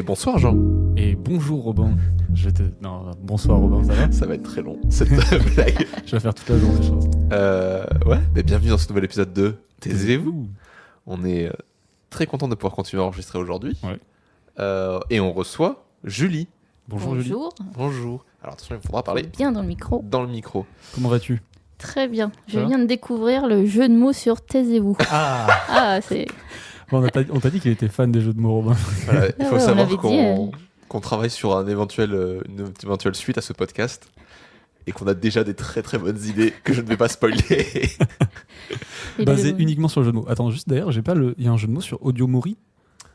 bonsoir Jean. Et bonjour Robin. Non, bonsoir Robin, ça va? Ça va être très long, cette blague. Je vais faire toute la journée, je pense. Ouais, mais bienvenue dans ce nouvel épisode de Taisez-vous. On est très content de pouvoir continuer à enregistrer aujourd'hui. Ouais. Et on reçoit Julie. Bonjour Julie. Bonjour. Alors attention, il faudra parler Bien dans le micro. dans le micro. Comment vas-tu? Très bien. Je Ça va viens de découvrir le jeu de mots sur Taisez-vous. Ah, c'est... Bon, on t'a dit qu'il était fan des jeux de mots, Robin. Voilà, il faut on savoir l'avait dit, qu'on travaille sur une éventuelle suite à ce podcast et qu'on a déjà des très très bonnes idées que je ne vais pas spoiler. Et Basé le- uniquement sur le jeu de mots. Attends, juste d'ailleurs, il y a un jeu de mots sur Audio Mori?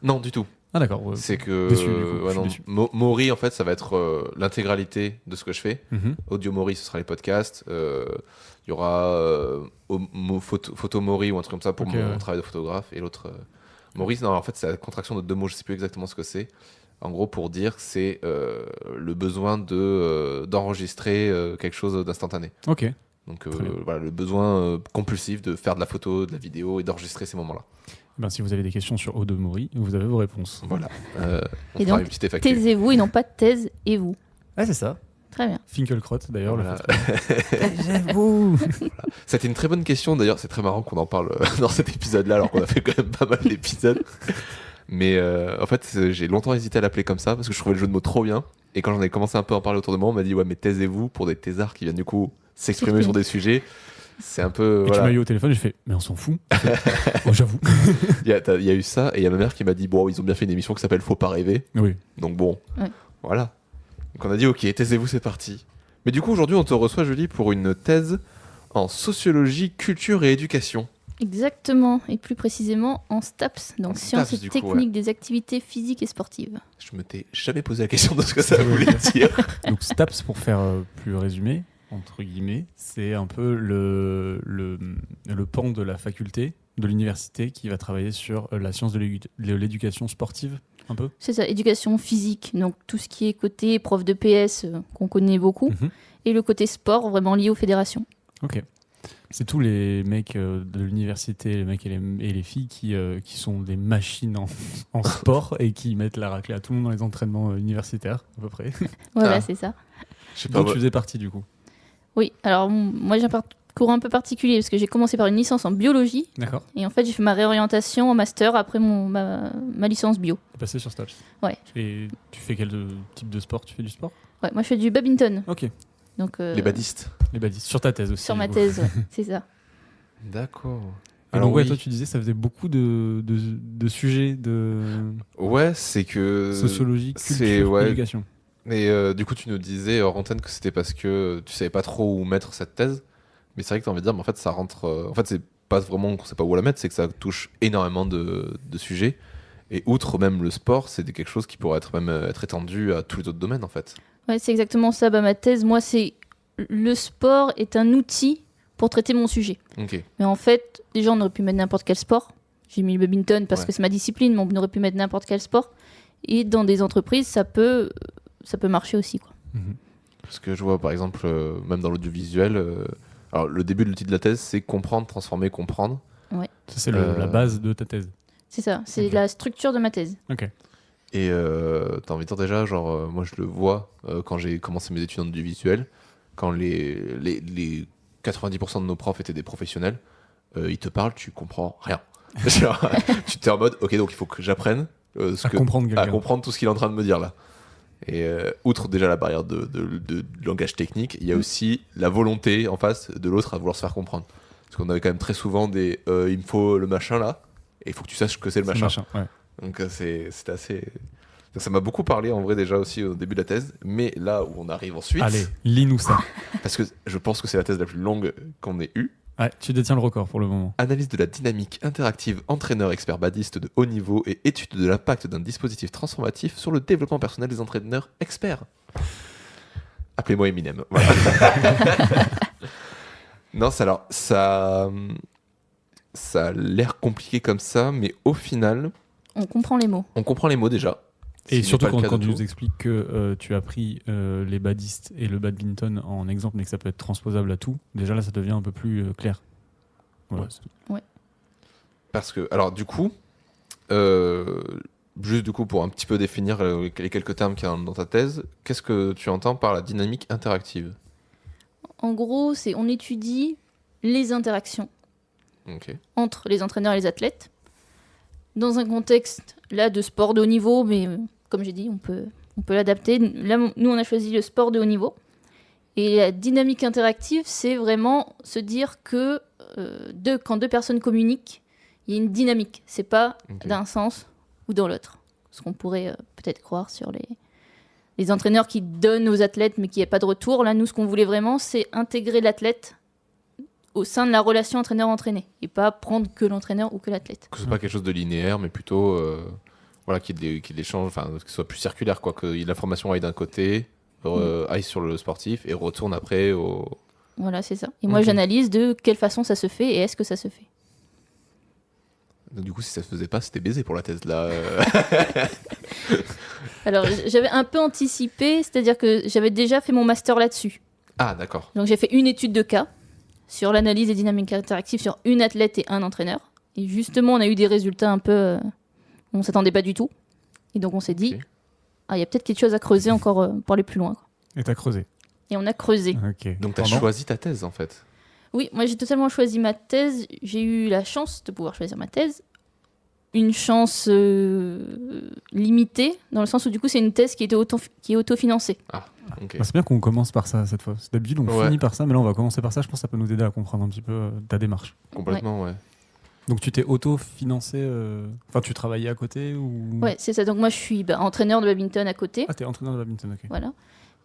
Non, du tout. Ah d'accord. Ouais. C'est que Déçu, du coup, je suis non, déçu. Mori en fait ça va être l'intégralité de ce que je fais. Mhm. Audio Mori ce sera les podcasts. Il y aura photo Mori ou un truc comme ça pour Ok, mon ouais. travail de photographe et l'autre Mori non en fait c'est la contraction de deux mots, je sais plus exactement ce que c'est. En gros pour dire que c'est le besoin d'enregistrer quelque chose d'instantané. Ok. Donc Très bien. voilà le besoin compulsif de faire de la photo, de la vidéo et d'enregistrer ces moments-là. Ben, si vous avez des questions sur Audio Mori, vous avez vos réponses. Voilà. On Et fera donc, une petite effactue. Taisez-vous et non pas taise et vous. Ah c'est ça. Très bien. Finkelkraut d'ailleurs. Voilà. Taisez-vous. C'était une très bonne question d'ailleurs, c'est très marrant qu'on en parle dans cet épisode-là alors qu'on a fait quand même pas mal d'épisodes. Mais en fait, j'ai longtemps hésité à l'appeler comme ça parce que je trouvais le jeu de mots trop bien. Et quand j'en ai commencé un peu à en parler autour de moi, on m'a dit ouais mais taisez-vous pour des thésards qui viennent du coup s'exprimer sur des sujets. C'est un peu... Et tu voilà. m'as eu au téléphone, j'ai fait, mais on s'en fout. Oh, j'avoue. Il y a eu ça et il y a ma mère qui m'a dit bon ils ont bien fait une émission qui s'appelle Faut pas rêver. Oui. Donc bon, Ouais. voilà. Donc on a dit ok, taisez-vous, c'est parti. Mais du coup aujourd'hui on te reçoit Julie pour une thèse en sociologie, culture et éducation. Exactement. Et plus précisément en STAPS, donc En sciences STAPS, et du coup, techniques des activités physiques et sportives. Je m'étais jamais posé la question de ce que ça voulait dire. Donc STAPS, pour faire plus résumé, entre guillemets, c'est un peu le pan de la faculté, de l'université, qui va travailler sur la science de l'éducation sportive, un peu. C'est ça, éducation physique, donc tout ce qui est côté prof de PS qu'on connaît beaucoup, Mhm. et le côté sport vraiment lié aux fédérations. Ok. C'est tous les mecs de l'université, les mecs et les filles qui sont des machines en sport et qui mettent la raclée à tout le monde dans les entraînements universitaires, à peu près. Voilà, Ah. c'est ça. Je sais pas. Donc tu faisais partie du coup. Oui, alors moi j'ai un parcours un peu particulier parce que j'ai commencé par une licence en biologie D'accord. et en fait j'ai fait ma réorientation en master après ma licence bio. Tu es passé sur STAPS. Ouais. Et tu fais quel type de sport? Tu fais du sport? Ouais, moi je fais du badminton. Ok. Donc, Les badistes. Les badistes. Sur ta thèse aussi. sur ma du coup. thèse, ouais, c'est ça. D'accord. Et Alors donc, ouais, oui. toi, tu disais, ça faisait beaucoup de sujets de Ouais, c'est que... sociologie, c'est- culture, ouais. éducation. Et du coup, tu nous disais hors antenne que c'était parce que tu savais pas trop où mettre cette thèse. Mais c'est vrai que t'as envie de dire, mais en fait, ça rentre... En fait, c'est pas vraiment qu'on sait pas où la mettre, c'est que ça touche énormément de sujets. Et outre même le sport, c'est quelque chose qui pourrait être même être étendu à tous les autres domaines, en fait. Ouais, c'est exactement ça. Bah, ma thèse, moi, c'est le sport est un outil pour traiter mon sujet. Ok. Mais en fait, déjà, on aurait pu mettre n'importe quel sport. J'ai mis le badminton parce Ouais. que c'est ma discipline, mais on aurait pu mettre n'importe quel sport. Et dans des entreprises, ça peut marcher aussi, quoi. Mhm. Parce que je vois, par exemple, même dans l'audiovisuel... alors, le début de l'outil de la thèse, c'est comprendre, transformer, comprendre. Ça, c'est Euh, la base de ta thèse. C'est ça, c'est Ok. la structure de ma thèse. Ok. Et t'as envie de dire déjà, genre, moi je le vois quand j'ai commencé mes études en audiovisuel, quand les 90% de nos profs étaient des professionnels, ils te parlent, tu comprends rien. Genre, tu t'es en mode, ok, donc il faut que j'apprenne À comprendre à quelqu'un. comprendre tout ce qu'il est en train de me dire là. Et outre déjà la barrière de langage technique, il y a aussi la volonté en face de l'autre à vouloir se faire comprendre. Parce qu'on avait quand même très souvent des il me faut le machin là, et il faut que tu saches que c'est le C'est machin. ouais. Donc c'était assez... Donc, ça m'a beaucoup parlé en vrai déjà aussi au début de la thèse, mais là où on arrive ensuite, Allez, lis-nous ça. parce que je pense que c'est la thèse la plus longue qu'on ait eue, Ouais, tu détiens le record pour le moment. analyse de la dynamique interactive entraîneur expert badiste de haut niveau et étude de l'impact d'un dispositif transformatif sur le développement personnel des entraîneurs experts. Appelez-moi Eminem. Voilà. Non, alors ça a l'air compliqué comme ça, mais au final, On comprend les mots. on comprend les mots déjà. Ce Et qui n'est surtout pas le cas quand de tu tout. nous expliques que tu as pris les badistes et le badminton en exemple, mais que ça peut être transposable à tout, déjà là, ça devient un peu plus clair. Voilà, Ouais. c'est tout. Parce que, alors du coup, juste du coup, pour un petit peu définir les quelques termes qu'il y a dans ta thèse, qu'est-ce que tu entends par la dynamique interactive? En gros, on étudie les interactions Ok. entre les entraîneurs et les athlètes, dans un contexte là de sport de haut niveau, mais comme j'ai dit, on peut l'adapter. Là, nous, on a choisi le sport de haut niveau. Et la dynamique interactive, c'est vraiment se dire que quand deux personnes communiquent, il y a une dynamique. C'est pas Ok. d'un sens ou dans l'autre. Ce qu'on pourrait peut-être croire sur les entraîneurs qui donnent aux athlètes, mais qu'il n'y a pas de retour. Là, nous, ce qu'on voulait vraiment, c'est intégrer l'athlète au sein de la relation entraîneur-entraîné. Et pas prendre que l'entraîneur ou que l'athlète. Que ce soit pas quelque chose de linéaire, mais plutôt voilà, qu'il y ait de l'échange, enfin, que ce soit plus circulaire, quoi, que l'information aille d'un côté, aille sur le sportif et retourne après au. Voilà, c'est ça. Et moi, Ok. j'analyse de quelle façon ça se fait et est-ce que ça se fait. Donc, du coup, si ça se faisait pas, c'était baisé pour la thèse là. Alors, j'avais un peu anticipé, c'est-à-dire que j'avais déjà fait mon master là-dessus. Ah, d'accord. Donc, j'ai fait une étude de cas sur l'analyse des dynamiques interactives sur une athlète et un entraîneur. Et justement, on a eu des résultats un peu... on ne s'attendait pas du tout. Et donc, on s'est dit, Ok. il y a peut-être quelque chose à creuser encore pour aller plus loin, quoi. Et t'as creusé. Et on a creusé. Ok. Donc, tu as Pendant choisi ta thèse en fait. Oui, moi j'ai totalement choisi ma thèse. J'ai eu la chance de pouvoir choisir ma thèse. Une chance limitée, dans le sens où du coup c'est une thèse qui est autofinancée. Ok. Bah, c'est bien qu'on commence par ça cette fois. D'habitude, on Ouais. finit par ça, mais là, on va commencer par ça. Je pense que ça peut nous aider à comprendre un petit peu ta démarche. Complètement, ouais. Donc, tu t'es auto-financé. Enfin, tu travaillais à côté ou... Ouais, c'est ça. Donc moi je suis entraîneur de badminton à côté. Ah, t'es entraîneur de badminton, ok. Voilà.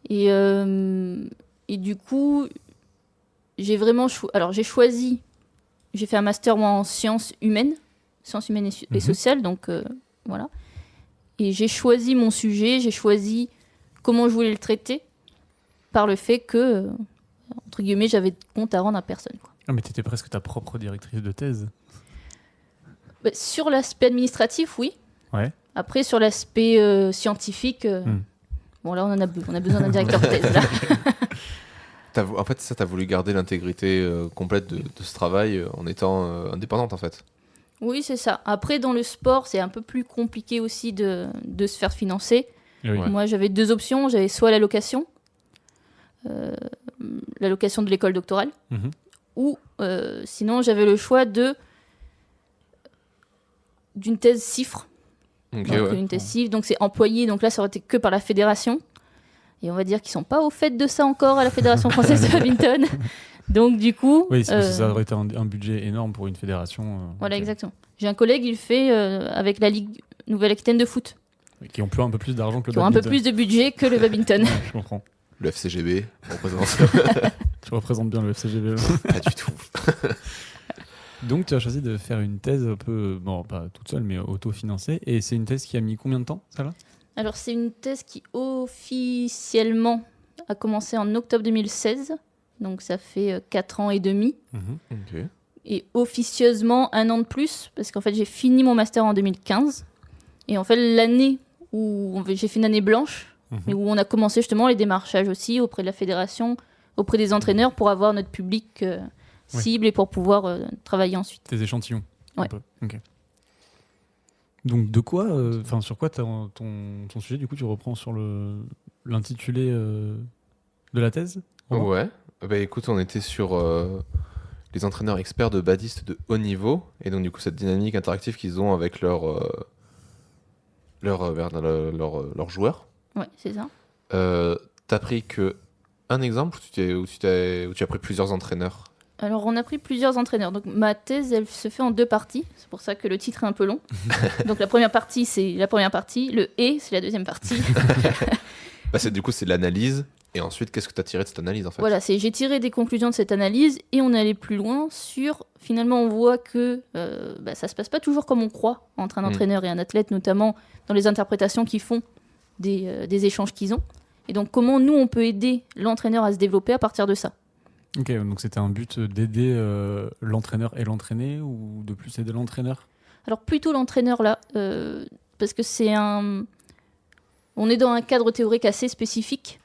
Et du coup, j'ai vraiment choisi. J'ai fait un master moi, en sciences humaines et Mhm. sociales, donc voilà. Et j'ai choisi mon sujet, j'ai choisi comment je voulais le traiter, par le fait que, entre guillemets, j'avais de compte à rendre à personne, quoi. Ah, mais t'étais presque ta propre directrice de thèse. Bah, sur l'aspect administratif, oui. Ouais. Après, sur l'aspect scientifique, bon là, on a besoin d'un directeur de thèse. Là. En fait, ça, t'as voulu garder l'intégrité complète de ce travail en étant indépendante en fait. Oui, c'est ça. Après, dans le sport, c'est un peu plus compliqué aussi de se faire financer. Et oui. Ouais. Moi, j'avais deux options. J'avais soit l'allocation de l'école doctorale, Mhm. ou sinon, j'avais le choix d'une thèse CIFRE. Ok, Donc, ouais. une thèse CIFRE, donc c'est employé. Donc là, ça aurait été que par la fédération. Et on va dire qu'ils sont pas au fait de ça encore à la Fédération française de badminton. Donc du coup... Oui, c'est parce que ça aurait été un budget énorme pour une fédération. Voilà, ok. exactement. J'ai un collègue, il fait avec la Ligue Nouvelle-Aquitaine de foot, Qui ont un peu plus d'argent que le qui ont un peu badminton. plus de budget que le badminton. Ouais, je comprends. Le FCGB, représente Tu représentes bien le FCGB. pas du tout. Donc, tu as choisi de faire une thèse un peu, bon, pas toute seule, mais autofinancée. Et c'est une thèse qui a mis combien de temps, ça là? Alors c'est une thèse qui officiellement a commencé en octobre 2016, donc ça fait 4 ans et demi. Ok. Et officieusement 1 an de plus, parce qu'en fait j'ai fini mon master en 2015. Et en fait l'année où j'ai fait une année blanche, mais où on a commencé justement les démarchages aussi auprès de la fédération, auprès des entraîneurs pour avoir notre public cible et pour pouvoir travailler ensuite. Tes échantillons. un Ouais. peu. Ok. Donc, de quoi, sur quoi ton sujet, du coup, tu reprends sur l'intitulé de la thèse? Romain Ouais. Bah écoute, on était sur les entraîneurs experts de badistes de haut niveau et donc du coup cette dynamique interactive qu'ils ont avec leurs joueurs. Ouais, c'est ça. T'as pris que un exemple ou tu as pris plusieurs entraîneurs? Alors, on a pris plusieurs entraîneurs. Donc, ma thèse, elle se fait en 2 parties. C'est pour ça que le titre est un peu long. Donc, la première partie, c'est la première partie. Le « et », c'est la deuxième partie. Bah du coup, c'est l'analyse. Et ensuite, qu'est-ce que tu as tiré de cette analyse en fait? Voilà, j'ai tiré des conclusions de cette analyse et on est allé plus loin sur... Finalement, on voit que ça se passe pas toujours comme on croit entre un entraîneur et un athlète, notamment dans les interprétations qu'ils font des échanges qu'ils ont. Et donc, comment nous, on peut aider l'entraîneur à se développer à partir de ça. Ok, donc c'était un but d'aider l'entraîneur et l'entraîné ou de plus aider l'entraîneur? Alors plutôt l'entraîneur là, parce que on est dans un cadre théorique assez spécifique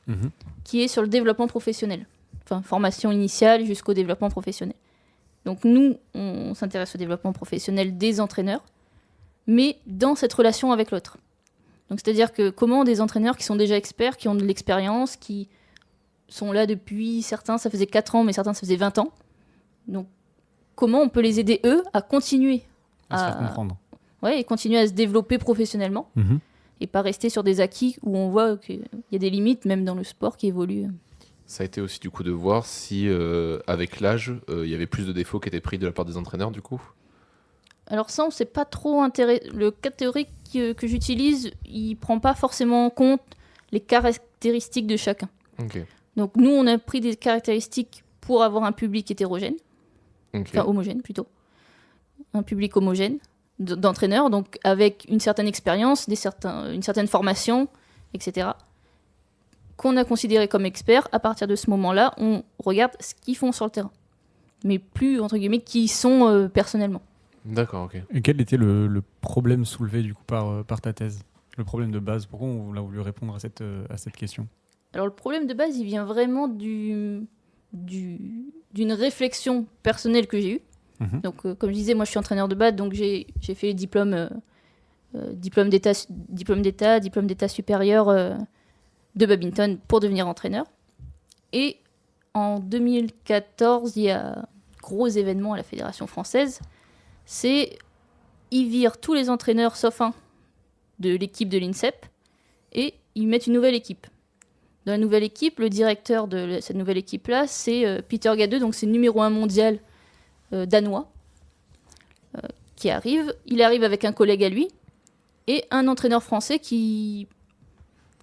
qui est sur le développement professionnel. Enfin, formation initiale jusqu'au développement professionnel. Donc nous, on s'intéresse au développement professionnel des entraîneurs, mais dans cette relation avec l'autre. Donc c'est-à-dire que comment des entraîneurs qui sont déjà experts, qui ont de l'expérience, qui sont là depuis, certains ça faisait 4 ans, mais certains ça faisait 20 ans. Donc comment on peut les aider, eux, à continuer À se faire comprendre. et continuer à se développer professionnellement et pas rester sur des acquis où on voit qu'il y a des limites, même dans le sport qui évolue. Ça a été aussi du coup de voir si avec l'âge, il y avait plus de défauts qui étaient pris de la part des entraîneurs du coup. Alors ça, on s'est pas trop intéressé. Le cas théorique que j'utilise, il prend pas forcément en compte les caractéristiques de chacun. Ok. Donc nous, on a pris des caractéristiques pour avoir un public hétérogène, enfin homogène plutôt, un public homogène d'entraîneurs, donc avec une certaine expérience, une certaine formation, etc. Qu'on a considéré comme experts. À partir de ce moment-là, on regarde ce qu'ils font sur le terrain, mais plus entre guillemets qui ils sont personnellement. D'accord, ok. Et quel était le problème soulevé du coup par ta thèse? Le problème de base? Pourquoi on a voulu répondre à cette question? Alors le problème de base, il vient vraiment d'une réflexion personnelle que j'ai eue. Donc comme je disais, moi je suis entraîneur de badminton, donc j'ai fait les diplôme d'état supérieur de badminton pour devenir entraîneur. Et en 2014, il y a un gros événement à la Fédération française. Ils virent tous les entraîneurs sauf un de l'équipe de l'INSEP et ils mettent une nouvelle équipe. Dans la nouvelle équipe, le directeur de cette nouvelle équipe-là, c'est Peter Gadeux, donc c'est le numéro 1 mondial danois, qui arrive. Il arrive avec un collègue à lui et un entraîneur français qui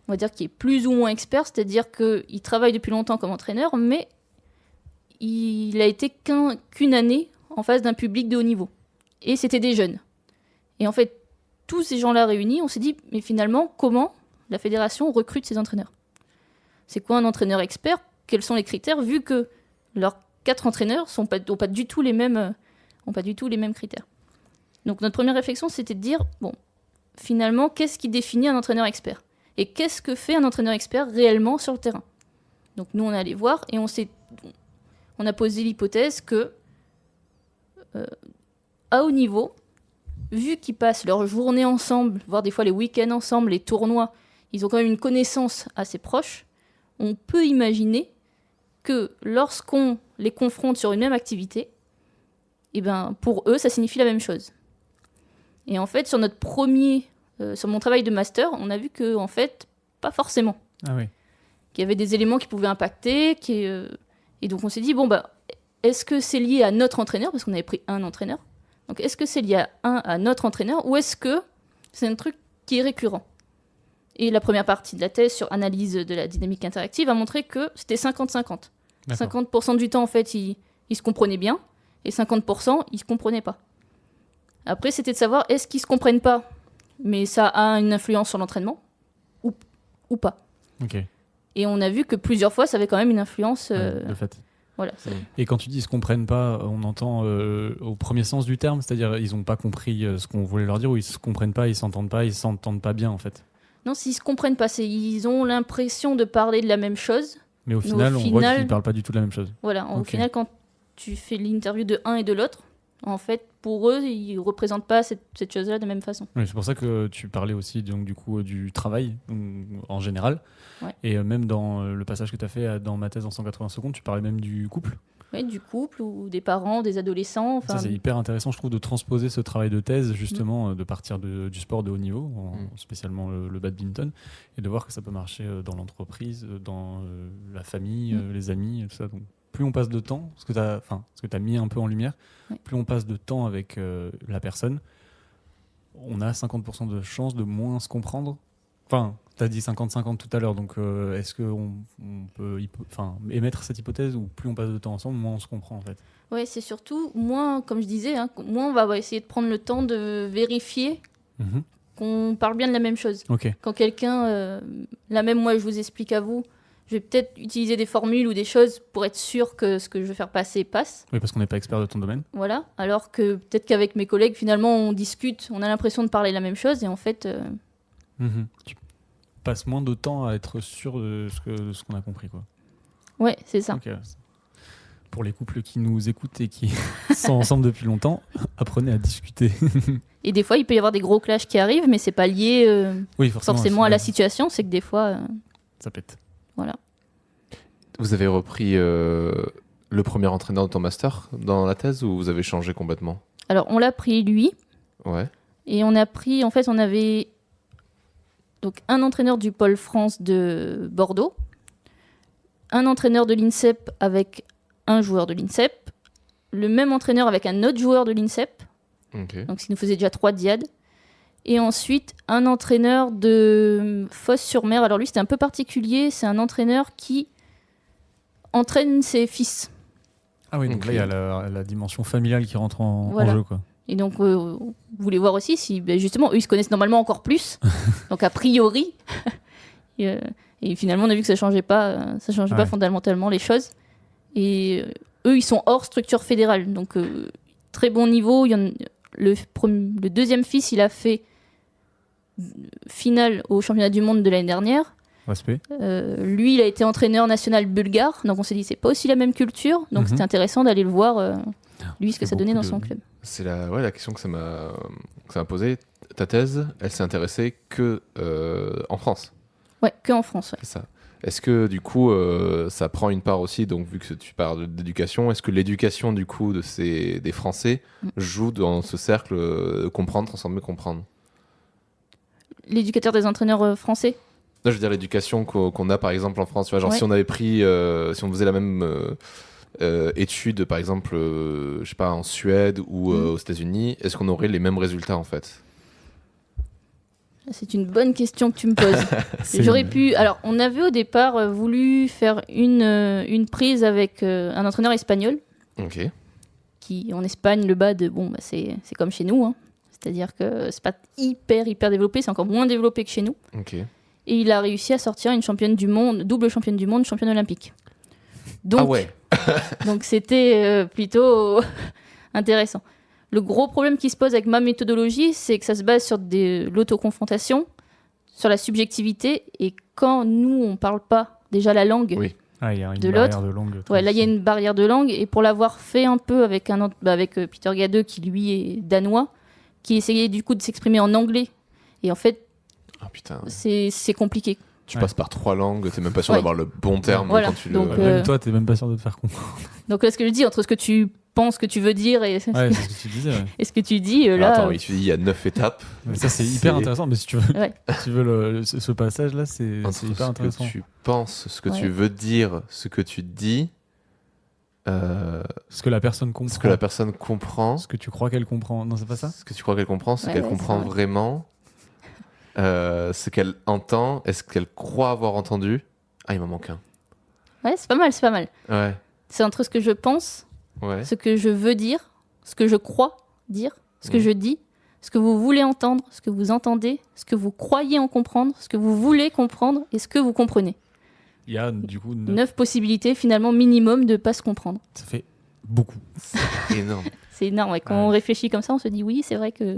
est plus ou moins expert, c'est-à-dire qu'il travaille depuis longtemps comme entraîneur, mais il a été qu'une année en face d'un public de haut niveau. Et c'était des jeunes. Et en fait, tous ces gens-là réunis, on s'est dit, mais finalement, comment la fédération recrute ses entraîneurs? C'est quoi un entraîneur expert? Quels sont les critères, vu que leurs 4 entraîneurs n'ont pas du tout les mêmes critères. Donc notre première réflexion, c'était de dire, bon, finalement, qu'est-ce qui définit un entraîneur expert? Et qu'est-ce que fait un entraîneur expert réellement sur le terrain? Donc nous, on est allé voir et on a posé l'hypothèse que à haut niveau, vu qu'ils passent leur journée ensemble, voire des fois les week-ends ensemble, les tournois, ils ont quand même une connaissance assez proche, on peut imaginer que lorsqu'on les confronte sur une même activité, eh ben, pour eux, ça signifie la même chose. Et en fait, sur mon travail de master, on a vu que, en fait, pas forcément. Ah oui. Qu'il y avait des éléments qui pouvaient impacter, et donc on s'est dit, bon, bah, est-ce que c'est lié à notre entraîneur, parce qu'on avait pris un entraîneur, donc est-ce que c'est lié à notre entraîneur, ou est-ce que c'est un truc qui est récurrent? Et la première partie de la thèse sur analyse de la dynamique interactive a montré que c'était 50-50. D'accord. 50% du temps, en fait, ils se comprenaient bien, et 50%, ils se comprenaient pas. Après, c'était de savoir, est-ce qu'ils se comprennent pas, mais ça a une influence sur l'entraînement, ou pas. Ok. Et on a vu que plusieurs fois, ça avait quand même une influence. De fait. Voilà. Et quand tu dis ils se comprennent pas, on entend au premier sens du terme, c'est-à-dire ils ont pas compris ce qu'on voulait leur dire, ou ils se comprennent pas, ils s'entendent pas bien en fait. Non, s'ils se comprennent pas, ils ont l'impression de parler de la même chose. Mais au final, on voit qu'ils parlent pas du tout de la même chose. Voilà, au Ok. final, quand tu fais l'interview de un et de l'autre, en fait, pour eux, ils représentent pas cette chose-là de la même façon. Oui, c'est pour ça que tu parlais aussi donc, du coup du travail en général. Ouais. Et même dans le passage que tu as fait dans ma thèse en 180 secondes, tu parlais même du couple. Oui, du couple ou des parents, des adolescents. Ça, c'est hyper intéressant, je trouve, de transposer ce travail de thèse, justement, de partir du sport de haut niveau, spécialement le badminton, et de voir que ça peut marcher dans l'entreprise, dans la famille, les amis, tout ça. Donc, plus on passe de temps, ce que tu as mis un peu en lumière, plus on passe de temps avec la personne, on a 50% de chances de moins se comprendre. Enfin, tu as dit 50-50 tout à l'heure, donc est-ce qu'on peut émettre cette hypothèse où plus on passe de temps ensemble, moins on se comprend en fait? Oui, c'est surtout, moins, comme je disais, moins on va essayer de prendre le temps de vérifier qu'on parle bien de la même chose. Ok. Quand quelqu'un, là même moi je vous explique à vous, je vais peut-être utiliser des formules ou des choses pour être sûr que ce que je veux faire passer passe. Oui, parce qu'on n'est pas expert de ton domaine. Voilà, alors que peut-être qu'avec mes collègues, finalement, on discute, on a l'impression de parler la même chose, et en fait... Tu passes moins de temps à être sûr de ce qu'on a compris, quoi. Ouais, c'est ça. Ok. Pour les couples qui nous écoutent et qui sont ensemble depuis longtemps, apprenez à discuter. Et des fois, il peut y avoir des gros clashs qui arrivent, mais c'est pas lié Oui, forcément à la situation. C'est que des fois, ça pète. voilà. Vous avez repris le premier entraîneur de ton master dans la thèse ou vous avez changé complètement? Alors, on l'a pris lui, Ouais. et on a pris, en fait, on avait donc un entraîneur du pôle France de Bordeaux, un entraîneur de l'INSEP avec un joueur de l'INSEP, le même entraîneur avec un autre joueur de l'INSEP, Ok. donc ça nous faisait déjà 3 diades, et ensuite un entraîneur de Fos-sur-Mer. Alors lui, c'était un peu particulier, c'est un entraîneur qui entraîne ses fils. Ah oui, donc Ok. là, il y a la dimension familiale qui rentre en Voilà. jeu, quoi. Et donc, vous voulez voir aussi si, justement, eux, ils se connaissent normalement encore plus. Donc, a priori. Et finalement, on a vu que ça changeait pas Ouais. fondamentalement les choses. Et eux, ils sont hors structure fédérale. Donc, très bon niveau. Le deuxième fils, il a fait finale au championnat du monde de l'année dernière. Respect. Lui, il a été entraîneur national bulgare. Donc, on s'est dit, c'est pas aussi la même culture. Donc, Mhm. c'était intéressant d'aller le voir, lui, ce que fait ça donnait dans beaucoup son de- club. C'est la question que ça m'a posée. Ta thèse, elle s'est intéressée que en France. Ouais, que en France. Ouais. C'est ça. Est-ce que du coup, ça prend une part aussi, donc vu que tu parles d'éducation, est-ce que l'éducation du coup des Français joue dans ce cercle comprendre, transformer, comprendre? L'éducateur des entraîneurs français. Là, je veux dire l'éducation qu'on a par exemple en France. Tu vois, genre Ouais. si on avait pris, si on faisait la même étude, par exemple, je sais pas, en Suède ou aux États-Unis, est-ce qu'on aurait les mêmes résultats en fait? C'est une bonne question que tu me poses. C'est J'aurais une- pu. Alors, on avait au départ voulu faire une prise avec un entraîneur espagnol Ok. qui, en Espagne, le BAD, bon, bah, c'est comme chez nous. Hein. C'est-à-dire que c'est pas hyper développé, c'est encore moins développé que chez nous. Ok. Et il a réussi à sortir une championne du monde, double championne du monde, championne olympique. Donc, Ah ouais. donc c'était plutôt intéressant. Le gros problème qui se pose avec ma méthodologie, c'est que ça se base sur l'autoconfrontation, sur la subjectivité, et quand nous, on parle pas déjà la langue, Oui. Ah, il y a une de barrière l'autre. de langue. ouais, là il y a une barrière de langue, et pour l'avoir fait un peu avec, avec Peter Gadeux, qui lui est danois, qui essayait du coup de s'exprimer en anglais, et en fait, Ah putain. c'est compliqué. Tu Ouais. passes par 3 langues, t'es même pas sûr Ouais. d'avoir le bon terme Voilà. quand tu Donc, le. Même toi, t'es même pas sûr de te faire comprendre. Donc là, ce que je dis, entre ce que tu penses que tu veux dire et, Ouais, c'est ce que tu disais. Ouais. et ce que tu dis, Alors, là... attends, il y a 9 étapes. Mais ça, c'est hyper intéressant. Mais si tu veux, Ouais. si tu veux ce passage-là, c'est Entre hyper ce intéressant. que tu penses, ce que Ouais. tu veux dire, ce que tu dis, Ce que la personne comprend. ce que la personne comprend, Ce que tu crois qu'elle comprend. Non, c'est pas ça? ce que tu crois qu'elle comprend, ce Ouais, qu'elle ouais, comprend c'est vrai. vraiment, ce qu'elle entend, est-ce qu'elle croit avoir entendu. Ah, il m'en manque un. Ouais, c'est pas mal, c'est pas mal. Ouais, C'est entre ce que je pense, ouais. ce que je veux dire, ce que je crois dire, ce que Mhm. je dis, ce que vous voulez entendre, ce que vous entendez, ce que vous croyez en comprendre, ce que vous voulez comprendre et ce que vous comprenez. Il y a du coup 9 possibilités finalement minimum de pas se comprendre. Ça fait beaucoup. C'est énorme. C'est énorme. Ouais. Quand Ouais. on réfléchit comme ça, on se dit oui, c'est vrai que...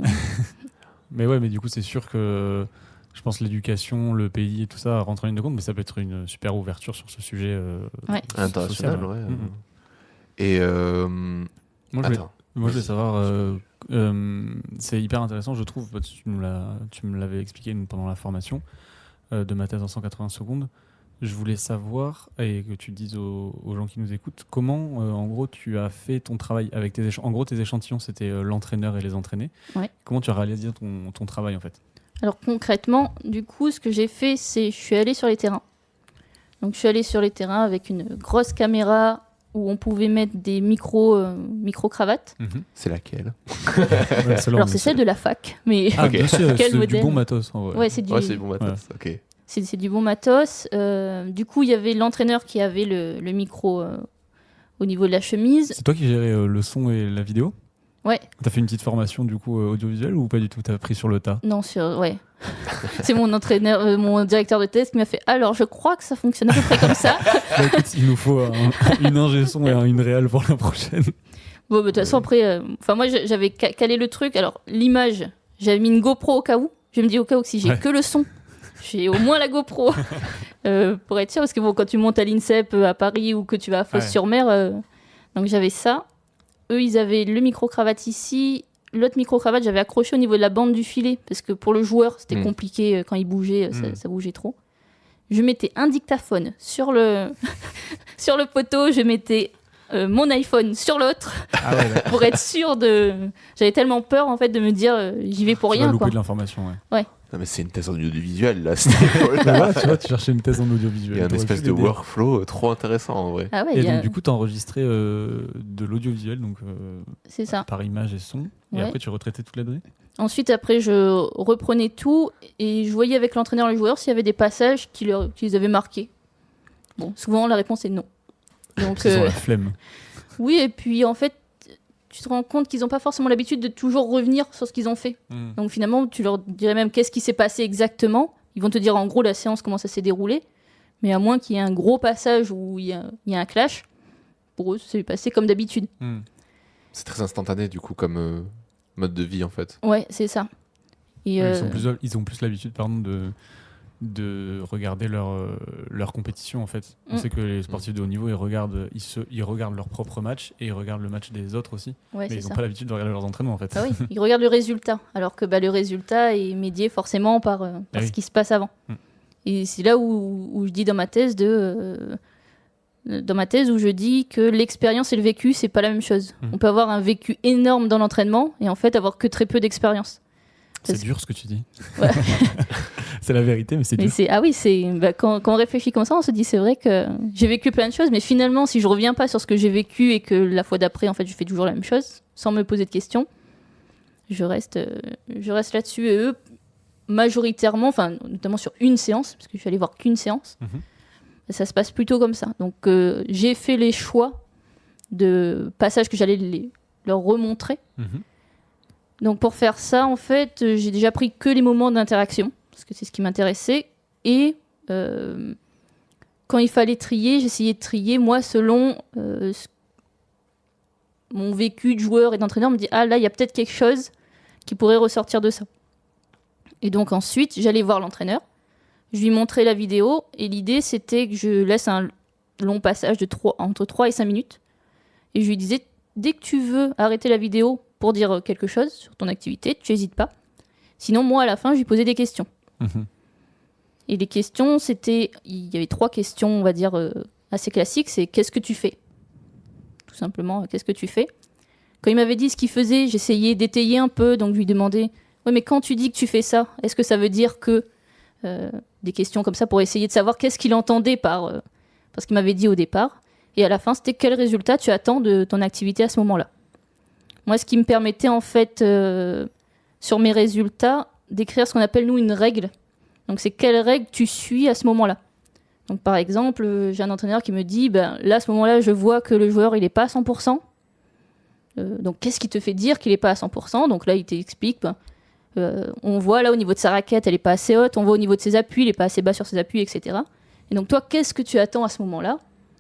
Mais ouais, mais du coup, c'est sûr que je pense l'éducation, le pays et tout ça rentre en ligne de compte, mais ça peut être une super ouverture sur ce sujet Ouais. International, social, ouais. Mhm. Et. Moi, je Attends. Moi, je voulais savoir, c'est hyper intéressant, je trouve, parce que tu me l'avais expliqué pendant la formation de ma thèse en 180 secondes. Je voulais savoir, et que tu dises aux gens qui nous écoutent, comment, en gros, tu as fait ton travail avec tes échantillons. En gros, tes échantillons, c'était l'entraîneur et les entraînés. Ouais. Comment tu as réalisé ton travail, en fait? Alors concrètement, du coup, ce que j'ai fait, c'est je suis allée sur les terrains. Donc je suis allée sur les terrains avec une grosse caméra où on pouvait mettre des micro-cravates. C'est laquelle? Ouais, celle-là, Alors on c'est est celle de la fac, mais Ah, Ok. bien sûr, Quel c'est du modèle bon matos, en vrai. ouais, c'est du, Ouais, c'est bon, matos. Ok. c'est du bon matos. Du coup, il y avait l'entraîneur qui avait le micro au niveau de la chemise. C'est toi qui gérais le son et la vidéo? Ouais, T'as fait une petite formation, du coup, audiovisuelle ou pas du tout? T'as appris sur le tas? non, ouais. C'est mon entraîneur, mon directeur de thèse qui m'a fait alors je crois que ça fonctionne à peu près comme ça. Bah, écoute, il nous faut une ingé son et une réal pour la prochaine. Bon, bah, de toute façon, après, moi, j'avais calé le truc. Alors, l'image, j'avais mis une GoPro au cas où. Je me dis au cas où, si j'ai Ouais. que le son, j'ai au moins la GoPro pour être sûr. Parce que bon, quand tu montes à l'INSEP à Paris ou que tu vas à Fos-sur-Mer, Donc j'avais ça. Eux, ils avaient le micro-cravate ici. L'autre micro-cravate, j'avais accroché au niveau de la bande du filet. Parce que pour le joueur, c'était compliqué. Quand il bougeait, ça bougeait trop. Je mettais un dictaphone sur le, sur le poteau. Je mettais mon iPhone sur l'autre. Ah ouais, pour être sûr de... J'avais tellement peur, en fait, de me dire, j'y vais pour tu vas rien, louper quoi. de l'information, ouais. Non, mais c'est une thèse en audiovisuel, là. Voilà, tu vois, tu cherchais une thèse en audiovisuel. Il y a une T'aurais espèce pu de l'aider. workflow trop intéressant, en vrai. Ah ouais, Et donc, du coup, tu as enregistré de l'audiovisuel, donc c'est ça. par image et son. Et Ouais. après, tu retraitais toutes les données. Ensuite, après, je reprenais tout et je voyais avec l'entraîneur et le joueur s'il y avait des passages qui les avaient marqués. Bon, souvent, la réponse est non. Donc, Ils ont la flemme. oui, et puis, en fait, tu te rends compte qu'ils n'ont pas forcément l'habitude de toujours revenir sur ce qu'ils ont fait. Donc, finalement, tu leur dirais même qu'est-ce qui s'est passé exactement. Ils vont te dire, en gros, la séance, comment ça s'est déroulé. Mais à moins qu'il y ait un gros passage où il y a un clash, pour eux, c'est passé comme d'habitude. C'est très instantané, du coup, comme mode de vie, en fait. Ouais, c'est ça. Et, Ouais, ils ont plus l'habitude, pardon, de regarder leur compétition, en fait. On sait que les sportifs de haut niveau, ils regardent leur propre match et ils regardent le match des autres aussi. ouais, Mais c'est ils n'ont ça. pas l'habitude de regarder leurs entraînements, en fait. Ah oui, ils regardent le résultat, alors que le résultat est médié forcément par oui. ce qui se passe avant. Et c'est là où je dis dans ma thèse où je dis que l'expérience et le vécu, c'est pas la même chose. On peut avoir un vécu énorme dans l'entraînement et en fait avoir que très peu d'expérience. C'est dur ce que tu dis. Ouais. C'est la vérité, mais c'est Mais dur. quand on réfléchit comme ça, on se dit c'est vrai que j'ai vécu plein de choses, mais finalement, si je reviens pas sur ce que j'ai vécu et que la fois d'après, en fait, je fais toujours la même chose, sans me poser de questions, je reste là-dessus. Et eux, majoritairement, enfin, notamment sur une séance, parce que je suis allée voir qu'une séance, ça se passe plutôt comme ça. Donc, j'ai fait les choix de passages que j'allais leur remontrer. Donc, pour faire ça, en fait, j'ai déjà pris que les moments d'interaction, parce que c'est ce qui m'intéressait. Et quand il fallait trier, j'essayais de trier, moi, selon mon vécu de joueur et d'entraîneur, me dit ah là, il y a peut-être quelque chose qui pourrait ressortir de ça. Et donc ensuite, j'allais voir l'entraîneur, je lui montrais la vidéo, et l'idée, c'était que je laisse un long passage entre 3 et 5 minutes, et je lui disais, dès que tu veux arrêter la vidéo pour dire quelque chose sur ton activité, tu n'hésites pas. Sinon, moi, à la fin, je lui posais des questions. Et les questions, il y avait 3 questions, on va dire, assez classiques, c'est qu'est-ce que tu fais ? Tout simplement, qu'est-ce que tu fais ? Quand il m'avait dit ce qu'il faisait, j'essayais d'étayer un peu, donc je lui demandais, ouais, mais quand tu dis que tu fais ça, est-ce que ça veut dire que... des questions comme ça pour essayer de savoir qu'est-ce qu'il entendait par ce qu'il m'avait dit au départ. Et à la fin, c'était quel résultat tu attends de ton activité à ce moment-là. Moi, ce qui me permettait en fait, sur mes résultats, d'écrire ce qu'on appelle nous une règle. Donc c'est quelle règle tu suis à ce moment-là. Donc par exemple, j'ai un entraîneur qui me dit, là à ce moment-là, je vois que le joueur il est pas à 100%. Donc qu'est-ce qui te fait dire qu'il est pas à 100%? Donc là, il t'explique, on voit là au niveau de sa raquette, elle est pas assez haute, on voit au niveau de ses appuis, il est pas assez bas sur ses appuis, etc. Et donc toi, qu'est-ce que tu attends à ce moment-là?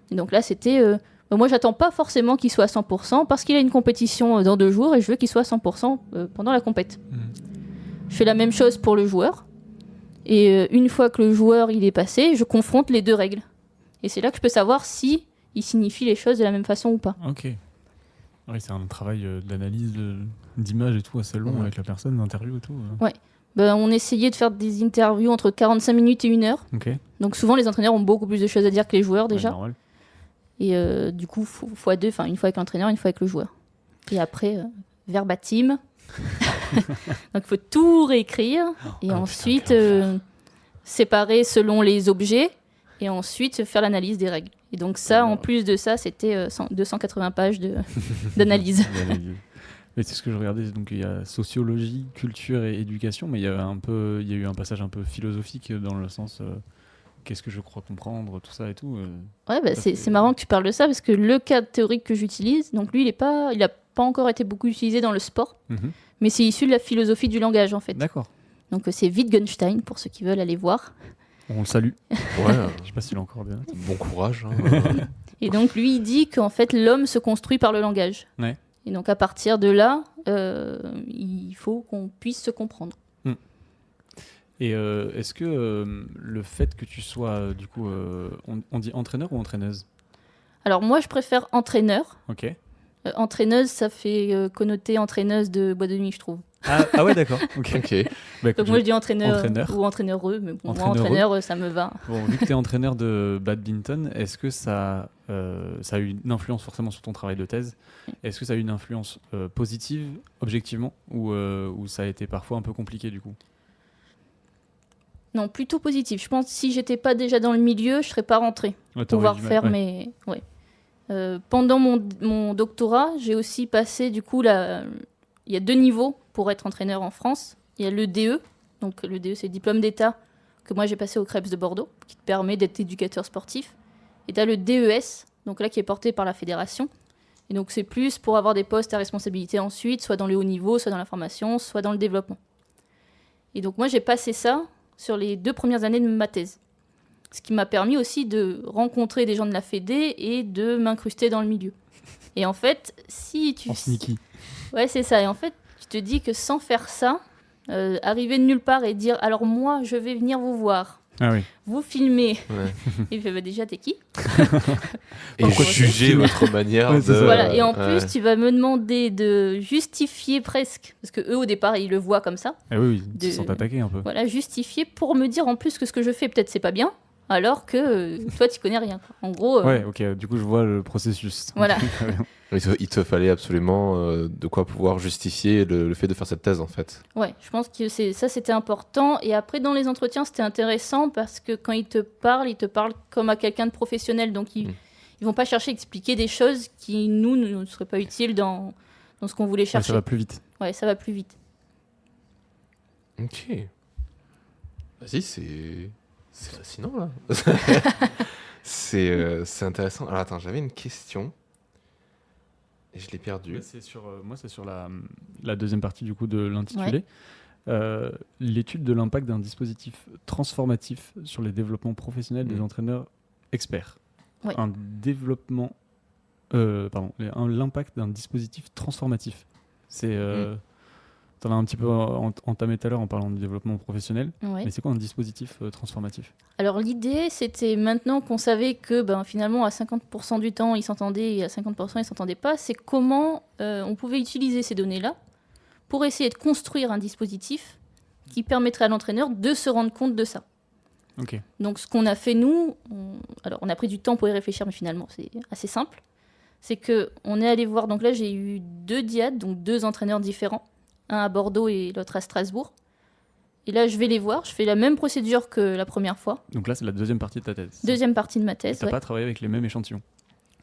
Et donc là, c'était, moi j'attends pas forcément qu'il soit à 100% parce qu'il a une compétition dans 2 jours et je veux qu'il soit à 100% pendant la compète. Je fais la même chose pour le joueur. Et une fois que le joueur il est passé, je confronte les 2 règles. Et c'est là que je peux savoir si il signifie les choses de la même façon ou pas. Ok. Oui, c'est un travail d'analyse d'image et tout assez long avec la personne, d'interview et tout. Ouais. On essayait de faire des interviews entre 45 minutes et 1 heure. Ok. Donc souvent les entraîneurs ont beaucoup plus de choses à dire que les joueurs déjà. Ouais, normal. Et du coup, fois 2, enfin une fois avec l'entraîneur, une fois avec le joueur. Et après, verbatim. Donc il faut tout réécrire. Et ensuite, séparer selon les objets. Et ensuite, faire l'analyse des règles. Et donc ça, en plus de ça, c'était 280 pages d'analyse. Mais c'est ce que je regardais. Donc il y a sociologie, culture et éducation, mais il y a eu un passage un peu philosophique dans le sens qu'est-ce que je crois comprendre, tout ça et tout. Ouais, c'est marrant que tu parles de ça parce que le cadre théorique que j'utilise, donc lui, il a pas encore été beaucoup utilisé dans le sport, mais c'est issu de la philosophie du langage en fait. D'accord. Donc c'est Wittgenstein pour ceux qui veulent aller voir. On le salue. Ouais. Je sais pas s'il est encore bien. Bon courage. Hein. Et donc lui, il dit qu'en fait l'homme se construit par le langage. Ouais. Et donc à partir de là, il faut qu'on puisse se comprendre. Et est-ce que le fait que tu sois, du coup, on dit entraîneur ou entraîneuse? Alors moi, je préfère entraîneur. Ok. Entraîneuse, ça fait connoter entraîneuse de boîte de nuit, je trouve. Ah ouais, d'accord. Ok. Ok. Bah, écoute, Donc moi, je dis entraîneur, Entraîneur. ou entraîneureux, mais bon, moi, Entraîneureux. entraîneur, ça me va. Bon, vu que tu es entraîneur de badminton, est-ce que ça a eu une influence forcément sur ton travail de thèse? Est-ce que ça a eu une influence positive, objectivement, ou ça a été parfois un peu compliqué du coup? Non, plutôt positif. Je pense que si j'étais pas déjà dans le milieu, je serais pas rentrée. Ouais, t'aurais Pouvoir du mal, faire ouais. mes... Ouais. Pendant mon doctorat, j'ai aussi passé, du coup, il y a 2 niveaux pour être entraîneur en France. Il y a le DE, donc le DE, c'est le diplôme d'État que moi j'ai passé au Krebs de Bordeaux, qui te permet d'être éducateur sportif. Et tu as le DES, donc là qui est porté par la fédération. Et donc c'est plus pour avoir des postes à responsabilité ensuite, soit dans le haut niveau, soit dans la formation, soit dans le développement. Et donc moi j'ai passé ça sur les 2 premières années de ma thèse. Ce qui m'a permis aussi de rencontrer des gens de la Fédé et de m'incruster dans le milieu. Et en fait, si tu... En sneaky. Ouais, c'est ça. Et en fait, tu te dis que sans faire ça, arriver de nulle part et dire « Alors moi, je vais venir vous voir, Ah oui. vous filmer. Ouais. » Il fait bah, « Déjà, t'es qui ?» Et Pourquoi juger votre manière Ouais, c'est de. ça. Voilà. Et en Ouais. plus, tu vas me demander de justifier presque, parce que eux au départ, ils le voient comme ça. Ah oui, ils De- se sont attaqués un peu. Voilà, justifier pour me dire en plus que ce que je fais, peut-être c'est pas bien, alors que toi, tu connais rien. Quoi. En gros, Ouais, ok, du coup je vois le processus. Voilà. Il te fallait absolument de quoi pouvoir justifier le fait de faire cette thèse en fait. ouais, je pense que ça, c'était important. Et après, dans les entretiens, c'était intéressant parce que quand ils te parlent comme à quelqu'un de professionnel. Donc, ils vont pas chercher à expliquer des choses qui, nous, ne seraient pas utiles dans ce qu'on voulait Ouais, chercher. ça va plus vite. Ouais, ça va plus vite. Ok. Vas-y, c'est fascinant là. C'est intéressant. Alors attends, j'avais une question et je l'ai perdue. Moi, c'est sur la deuxième partie du coup de l'intitulé. L'étude de l'impact d'un dispositif transformatif sur les développements professionnels des entraîneurs experts. Ouais. L'impact d'un dispositif transformatif. T'en as un petit peu entamé tout à l'heure en parlant du développement professionnel. Ouais. Mais c'est quoi un dispositif transformatif? Alors, l'idée, c'était maintenant qu'on savait que finalement, à 50% du temps, ils s'entendaient et à 50%, ils s'entendaient pas, c'est comment on pouvait utiliser ces données-là pour essayer de construire un dispositif qui permettrait à l'entraîneur de se rendre compte de ça. Ok. Donc, ce qu'on a fait, nous, on a pris du temps pour y réfléchir, mais finalement, c'est assez simple. C'est qu'on est allé voir, donc là, j'ai eu 2 diades, donc 2 entraîneurs différents, un à Bordeaux et l'autre à Strasbourg. Et là, je vais les voir, je fais la même procédure que la première fois. Donc là, c'est la deuxième partie de ta thèse. Deuxième partie de ma Et thèse. t'as Ouais. pas travaillé avec les mêmes échantillons?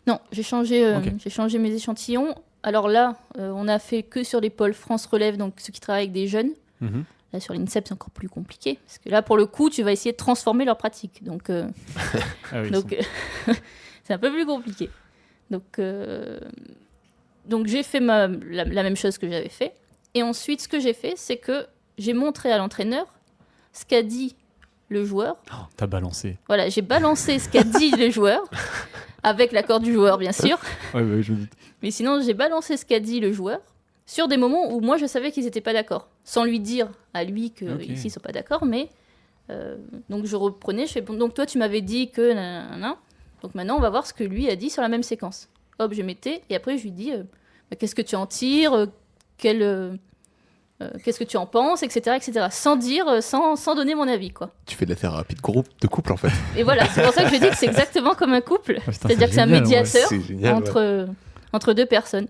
Non, j'ai changé, Ok. j'ai changé mes échantillons. Alors là, on a fait que sur les pôles France Relève, donc ceux qui travaillent avec des jeunes. Mhm. Là, sur l'INSEP, c'est encore plus compliqué. Parce que là, pour le coup, tu vas essayer de transformer leur pratique. Donc, Ah oui, c'est un peu plus compliqué. Donc j'ai fait la même chose que j'avais fait. Et ensuite, ce que j'ai fait, c'est que j'ai montré à l'entraîneur ce qu'a dit le joueur. Oh, t'as balancé. Voilà, j'ai balancé ce qu'a dit le joueur, avec l'accord du joueur, bien sûr. Ouais, je me dis. Mais sinon, j'ai balancé ce qu'a dit le joueur sur des moments où moi, je savais qu'ils n'étaient pas d'accord. Sans lui dire à lui qu'ils Ok. ne sont pas d'accord, mais... donc je reprenais, je fais, bon, donc toi, tu m'avais dit que... nanana. Donc maintenant, on va voir ce que lui a dit sur la même séquence. Hop, je mettais, et après, je lui dis, qu'est-ce que tu en tires qu'est-ce que tu en penses, etc., etc. Sans dire, sans donner mon avis, quoi. Tu fais de la thérapie de couple en fait. Et voilà, c'est pour ça que je dis que c'est exactement comme un couple. Ah, putain, C'est-à-dire que c'est un génial, ouais. médiateur C'est génial. ouais. entre 2 personnes.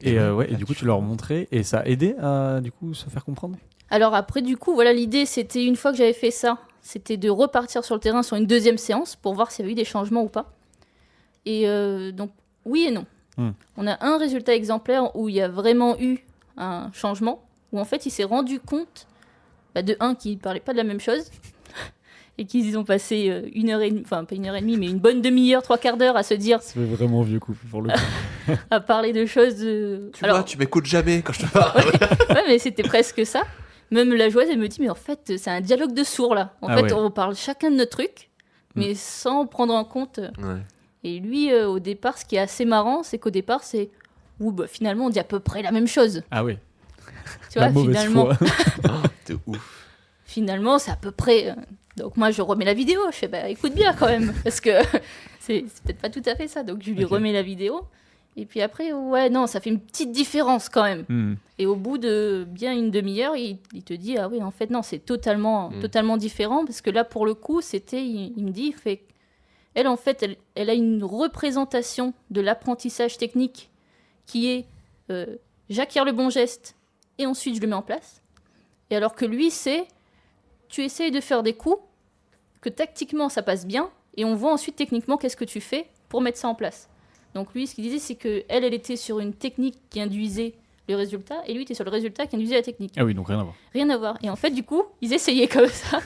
Et du coup, tu leur montrais et ça a aidé à du coup se faire comprendre. Alors après, du coup, voilà, l'idée, c'était une fois que j'avais fait ça, c'était de repartir sur le terrain sur une 2e séance pour voir s'il y avait eu des changements ou pas. Et donc, oui et non. On a un résultat exemplaire où il y a vraiment eu un changement, où en fait, il s'est rendu compte, de un, qu'ils ne parlaient pas de la même chose, et qu'ils ont passé 1h30, enfin pas 1h30, mais une bonne demi-heure, 3/4 d'heure à se dire, Ça fait vraiment vieux couple pour le coup. à parler de choses... Tu vois, tu m'écoutes jamais quand je te parle. Ouais, mais c'était presque ça. Même la joueuse, elle me dit, mais en fait, c'est un dialogue de sourds, là. En Ah fait, ouais. on parle chacun de notre truc, mais sans prendre en compte... Ouais. Et lui, au départ, ce qui est assez marrant, c'est qu'au départ, c'est... finalement, on dit à peu près la même chose. Ah oui. Tu La vois, mauvaise finalement, Oh, t'es ouf. finalement, c'est à peu près... Donc moi, je remets la vidéo. Je fais, bah écoute bien quand même, parce que c'est peut-être pas tout à fait ça. Donc je lui remets la vidéo. Et puis après, ouais, non, ça fait une petite différence quand même. Et au bout de bien une demi-heure, il te dit, ah oui, en fait, non, c'est totalement différent. Parce que là, pour le coup, il me dit, elle, en fait, elle a une représentation de l'apprentissage technique qui est j'acquiers le bon geste et ensuite je le mets en place. Et alors que lui, tu essayes de faire des coups, que tactiquement ça passe bien, et on voit ensuite techniquement qu'est-ce que tu fais pour mettre ça en place. Donc lui, ce qu'il disait, c'est qu'elle était sur une technique qui induisait le résultat, et lui était sur le résultat qui induisait la technique. Ah oui, donc rien à voir. Rien à voir. Et en fait, du coup, ils essayaient comme ça,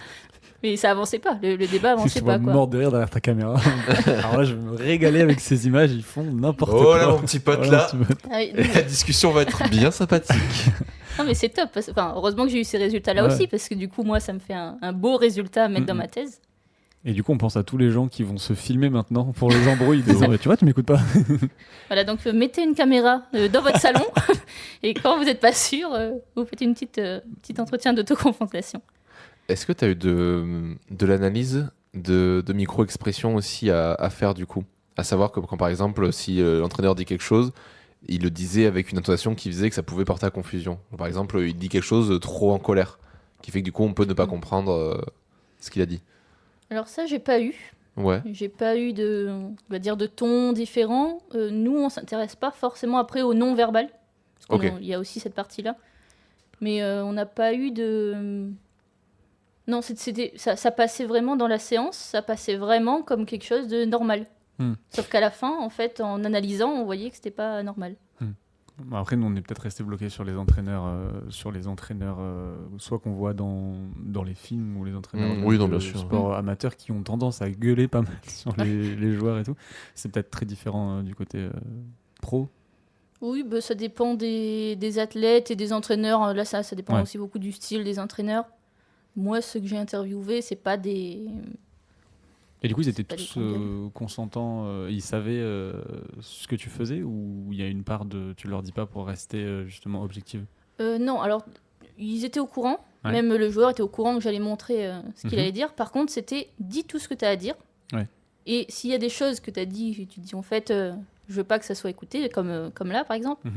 mais ça avançait pas, le débat avançait pas. Je suis mort de rire derrière ta caméra. Alors là, je vais me régaler avec ces images, ils font n'importe quoi. Oh là, mon petit pote, là, Ah oui, la discussion va être bien sympathique. non mais c'est top, heureusement que j'ai eu ces résultats-là aussi, parce que du coup, moi, ça me fait un beau résultat à mettre dans ma thèse. Et du coup, on pense à tous les gens qui vont se filmer maintenant pour les embrouilles, disant tu vois, tu m'écoutes pas. Voilà, donc mettez une caméra dans votre salon, et quand vous n'êtes pas sûr, vous faites une petite entretien d'autoconfrontation. Est-ce que tu as eu de l'analyse de micro-expression aussi à faire du coup? À savoir que quand par exemple, si l'entraîneur dit quelque chose, il le disait avec une intonation qui faisait que ça pouvait porter à confusion. Par exemple, il dit quelque chose trop en colère, qui fait que du coup on peut ne pas comprendre ce qu'il a dit. Alors ça, j'ai pas eu. Ouais. J'ai pas eu on va dire, de ton différent. Nous, on s'intéresse pas forcément après au non-verbal. Parce qu'il y a aussi cette partie-là. Mais on n'a pas eu de... Non, ça passait vraiment dans la séance. Ça passait vraiment comme quelque chose de normal. Sauf qu'à la fin, en fait, en analysant, on voyait que c'était pas normal. Après, nous, on est peut-être resté bloqué sur les entraîneurs, soit qu'on voit dans les films ou les entraîneurs de sport amateur qui ont tendance à gueuler pas mal sur les joueurs et tout. C'est peut-être très différent du côté pro. Oui, ça dépend des athlètes et des entraîneurs. Là, ça dépend aussi beaucoup du style des entraîneurs. Moi, ceux que j'ai interviewés, c'est pas des... Et du coup, ils étaient tous consentants, ils savaient ce que tu faisais, ou il y a une part de tu leur dis pas pour rester justement objective? Non, alors ils étaient au courant, même le joueur était au courant que j'allais montrer ce qu'il allait dire. Par contre, c'était dis tout ce que tu as à dire. Et s'il y a des choses que tu as dit, tu dis en fait, je veux pas que ça soit écouté, comme là par exemple,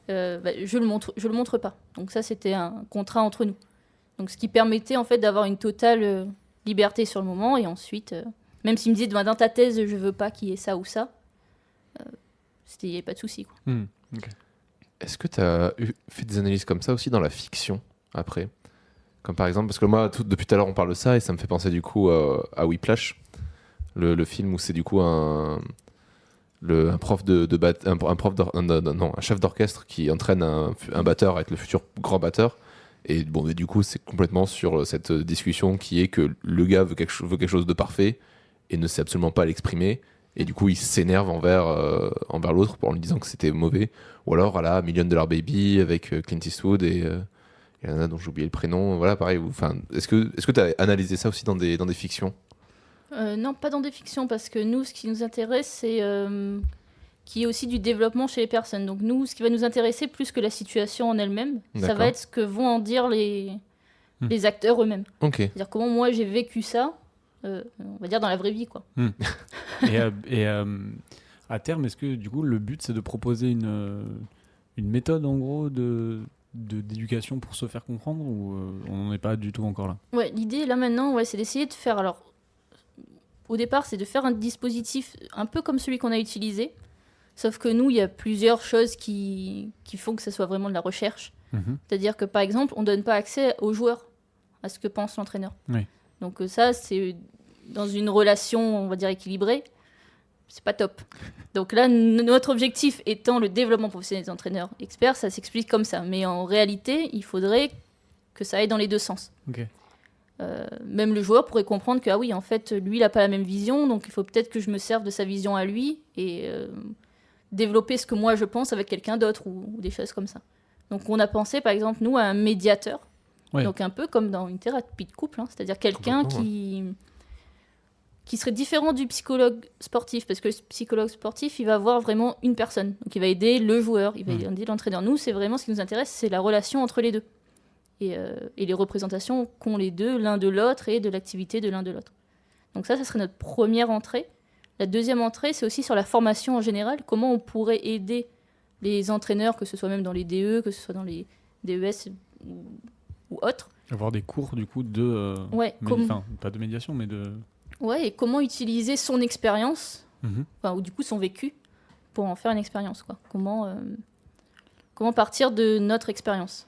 je le montre pas. Donc ça, c'était un contrat entre nous. Donc ce qui permettait en fait d'avoir une totale liberté sur le moment, et ensuite... Même s'il me disait, dans ta thèse, je veux pas qu'il y ait ça ou ça, il n'y avait pas de souci. Okay. Est-ce que tu as fait des analyses comme ça aussi dans la fiction, après? Comme par exemple, parce que moi, depuis tout à l'heure, on parle de ça, et ça me fait penser du coup à Whiplash, le film où c'est du coup un chef d'orchestre qui entraîne un batteur avec le futur grand batteur. Et bon, mais du coup, c'est complètement sur cette discussion qui est que le gars veut quelque chose de parfait, et ne sait absolument pas l'exprimer, et du coup il s'énerve envers l'autre en lui disant que c'était mauvais. Ou alors voilà, $1 Million Baby avec Clint Eastwood et il y en a dont j'ai oublié le prénom, voilà pareil. Est-ce que tu as analysé ça aussi dans des fictions? Non, pas dans des fictions, parce que nous, ce qui nous intéresse, c'est qu'il y ait aussi du développement chez les personnes. Donc nous, ce qui va nous intéresser plus que la situation en elle-même, ça va être ce que vont en dire les acteurs eux-mêmes. C'est-à-dire comment moi j'ai vécu ça, on va dire dans la vraie vie, quoi. Et à terme, est-ce que du coup le but c'est de proposer une méthode en gros d'éducation pour se faire comprendre, ou on n'en est pas du tout encore là? Ouais, l'idée là maintenant, c'est d'essayer de faire. Alors, au départ, c'est de faire un dispositif un peu comme celui qu'on a utilisé, sauf que nous, il y a plusieurs choses qui font que ça soit vraiment de la recherche. C'est-à-dire que par exemple, on donne pas accès aux joueurs à ce que pense l'entraîneur. Donc ça, c'est dans une relation, on va dire, équilibrée, c'est pas top. Donc là, notre objectif étant le développement professionnel des entraîneurs experts, ça s'explique comme ça. Mais en réalité, il faudrait que ça aille dans les deux sens. Même le joueur pourrait comprendre que, ah oui, en fait, lui, il n'a pas la même vision, donc il faut peut-être que je me serve de sa vision à lui et développer ce que moi je pense avec quelqu'un d'autre, ou des choses comme ça. Donc on a pensé, par exemple, nous, à un médiateur. Donc un peu comme dans une thérapie de couple, c'est-à-dire quelqu'un qui serait différent du psychologue sportif, parce que le psychologue sportif, il va voir vraiment une personne. Donc il va aider le joueur, il va aider l'entraîneur. Nous, c'est vraiment ce qui nous intéresse, c'est la relation entre les deux. et les représentations qu'ont les deux, l'un de l'autre, et de l'activité de l'un de l'autre. Donc ça serait notre première entrée. La deuxième entrée, c'est aussi sur la formation en général, comment on pourrait aider les entraîneurs, que ce soit même dans les DE, que ce soit dans les DES ou autres. Avoir des cours du coup de... Ouais, pas de médiation, mais de... Ouais, et comment utiliser son expérience, ou du coup son vécu, pour en faire une expérience, quoi. Comment partir de notre expérience.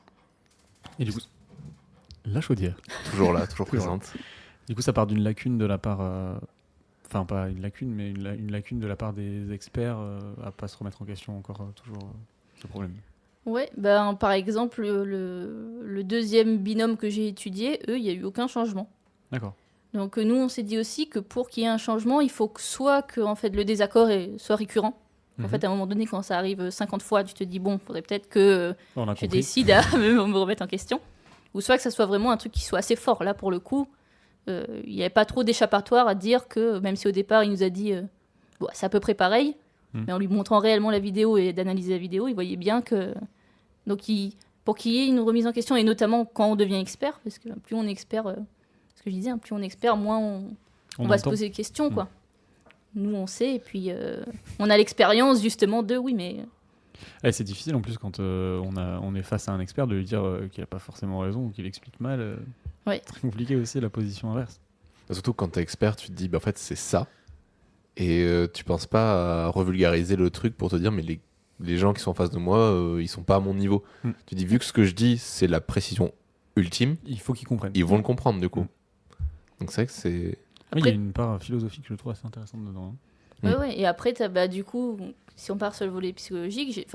Et du coup, la chaudière. Toujours là, toujours présente. Du coup, ça part d'une lacune de la part... Enfin, pas une lacune, mais une lacune de la part des experts à pas se remettre en question encore toujours ce problème. Ouais, par exemple, le deuxième binôme que j'ai étudié, eux, il n'y a eu aucun changement. D'accord. Donc nous, on s'est dit aussi que pour qu'il y ait un changement, il faut que soit que en fait, le désaccord soit récurrent. En fait, à un moment donné, quand ça arrive 50 fois, tu te dis, bon, il faudrait peut-être que je décide à me remettre en question. Ou soit que ça soit vraiment un truc qui soit assez fort. Là, pour le coup, il n'y avait pas trop d'échappatoire à dire que, même si au départ, il nous a dit, bon, c'est à peu près pareil, mais en lui montrant réellement la vidéo et d'analyser la vidéo, il voyait bien que... Donc, pour qu'il y ait une remise en question, et notamment quand on devient expert, parce que plus on est expert, ce que je disais, plus on est expert, moins on va se poser des questions, quoi. Nous, on sait, et puis on a l'expérience, justement, oui, mais... c'est difficile, en plus, quand on est face à un expert, de lui dire qu'il n'a pas forcément raison ou qu'il explique mal. Ouais. C'est très compliqué aussi, la position inverse. Surtout quand t'es expert, tu te dis, en fait, c'est ça. Et tu penses pas à revulgariser le truc pour te dire, mais les gens qui sont en face de moi, ils sont pas à mon niveau. Tu dis, vu que ce que je dis, c'est la précision ultime, il faut qu'ils comprennent. Ils vont le comprendre, du coup. Donc c'est vrai que c'est... Après, il y a une part philosophique que je trouve assez intéressante dedans. Ouais. Et après, du coup, si on part sur le volet psychologique,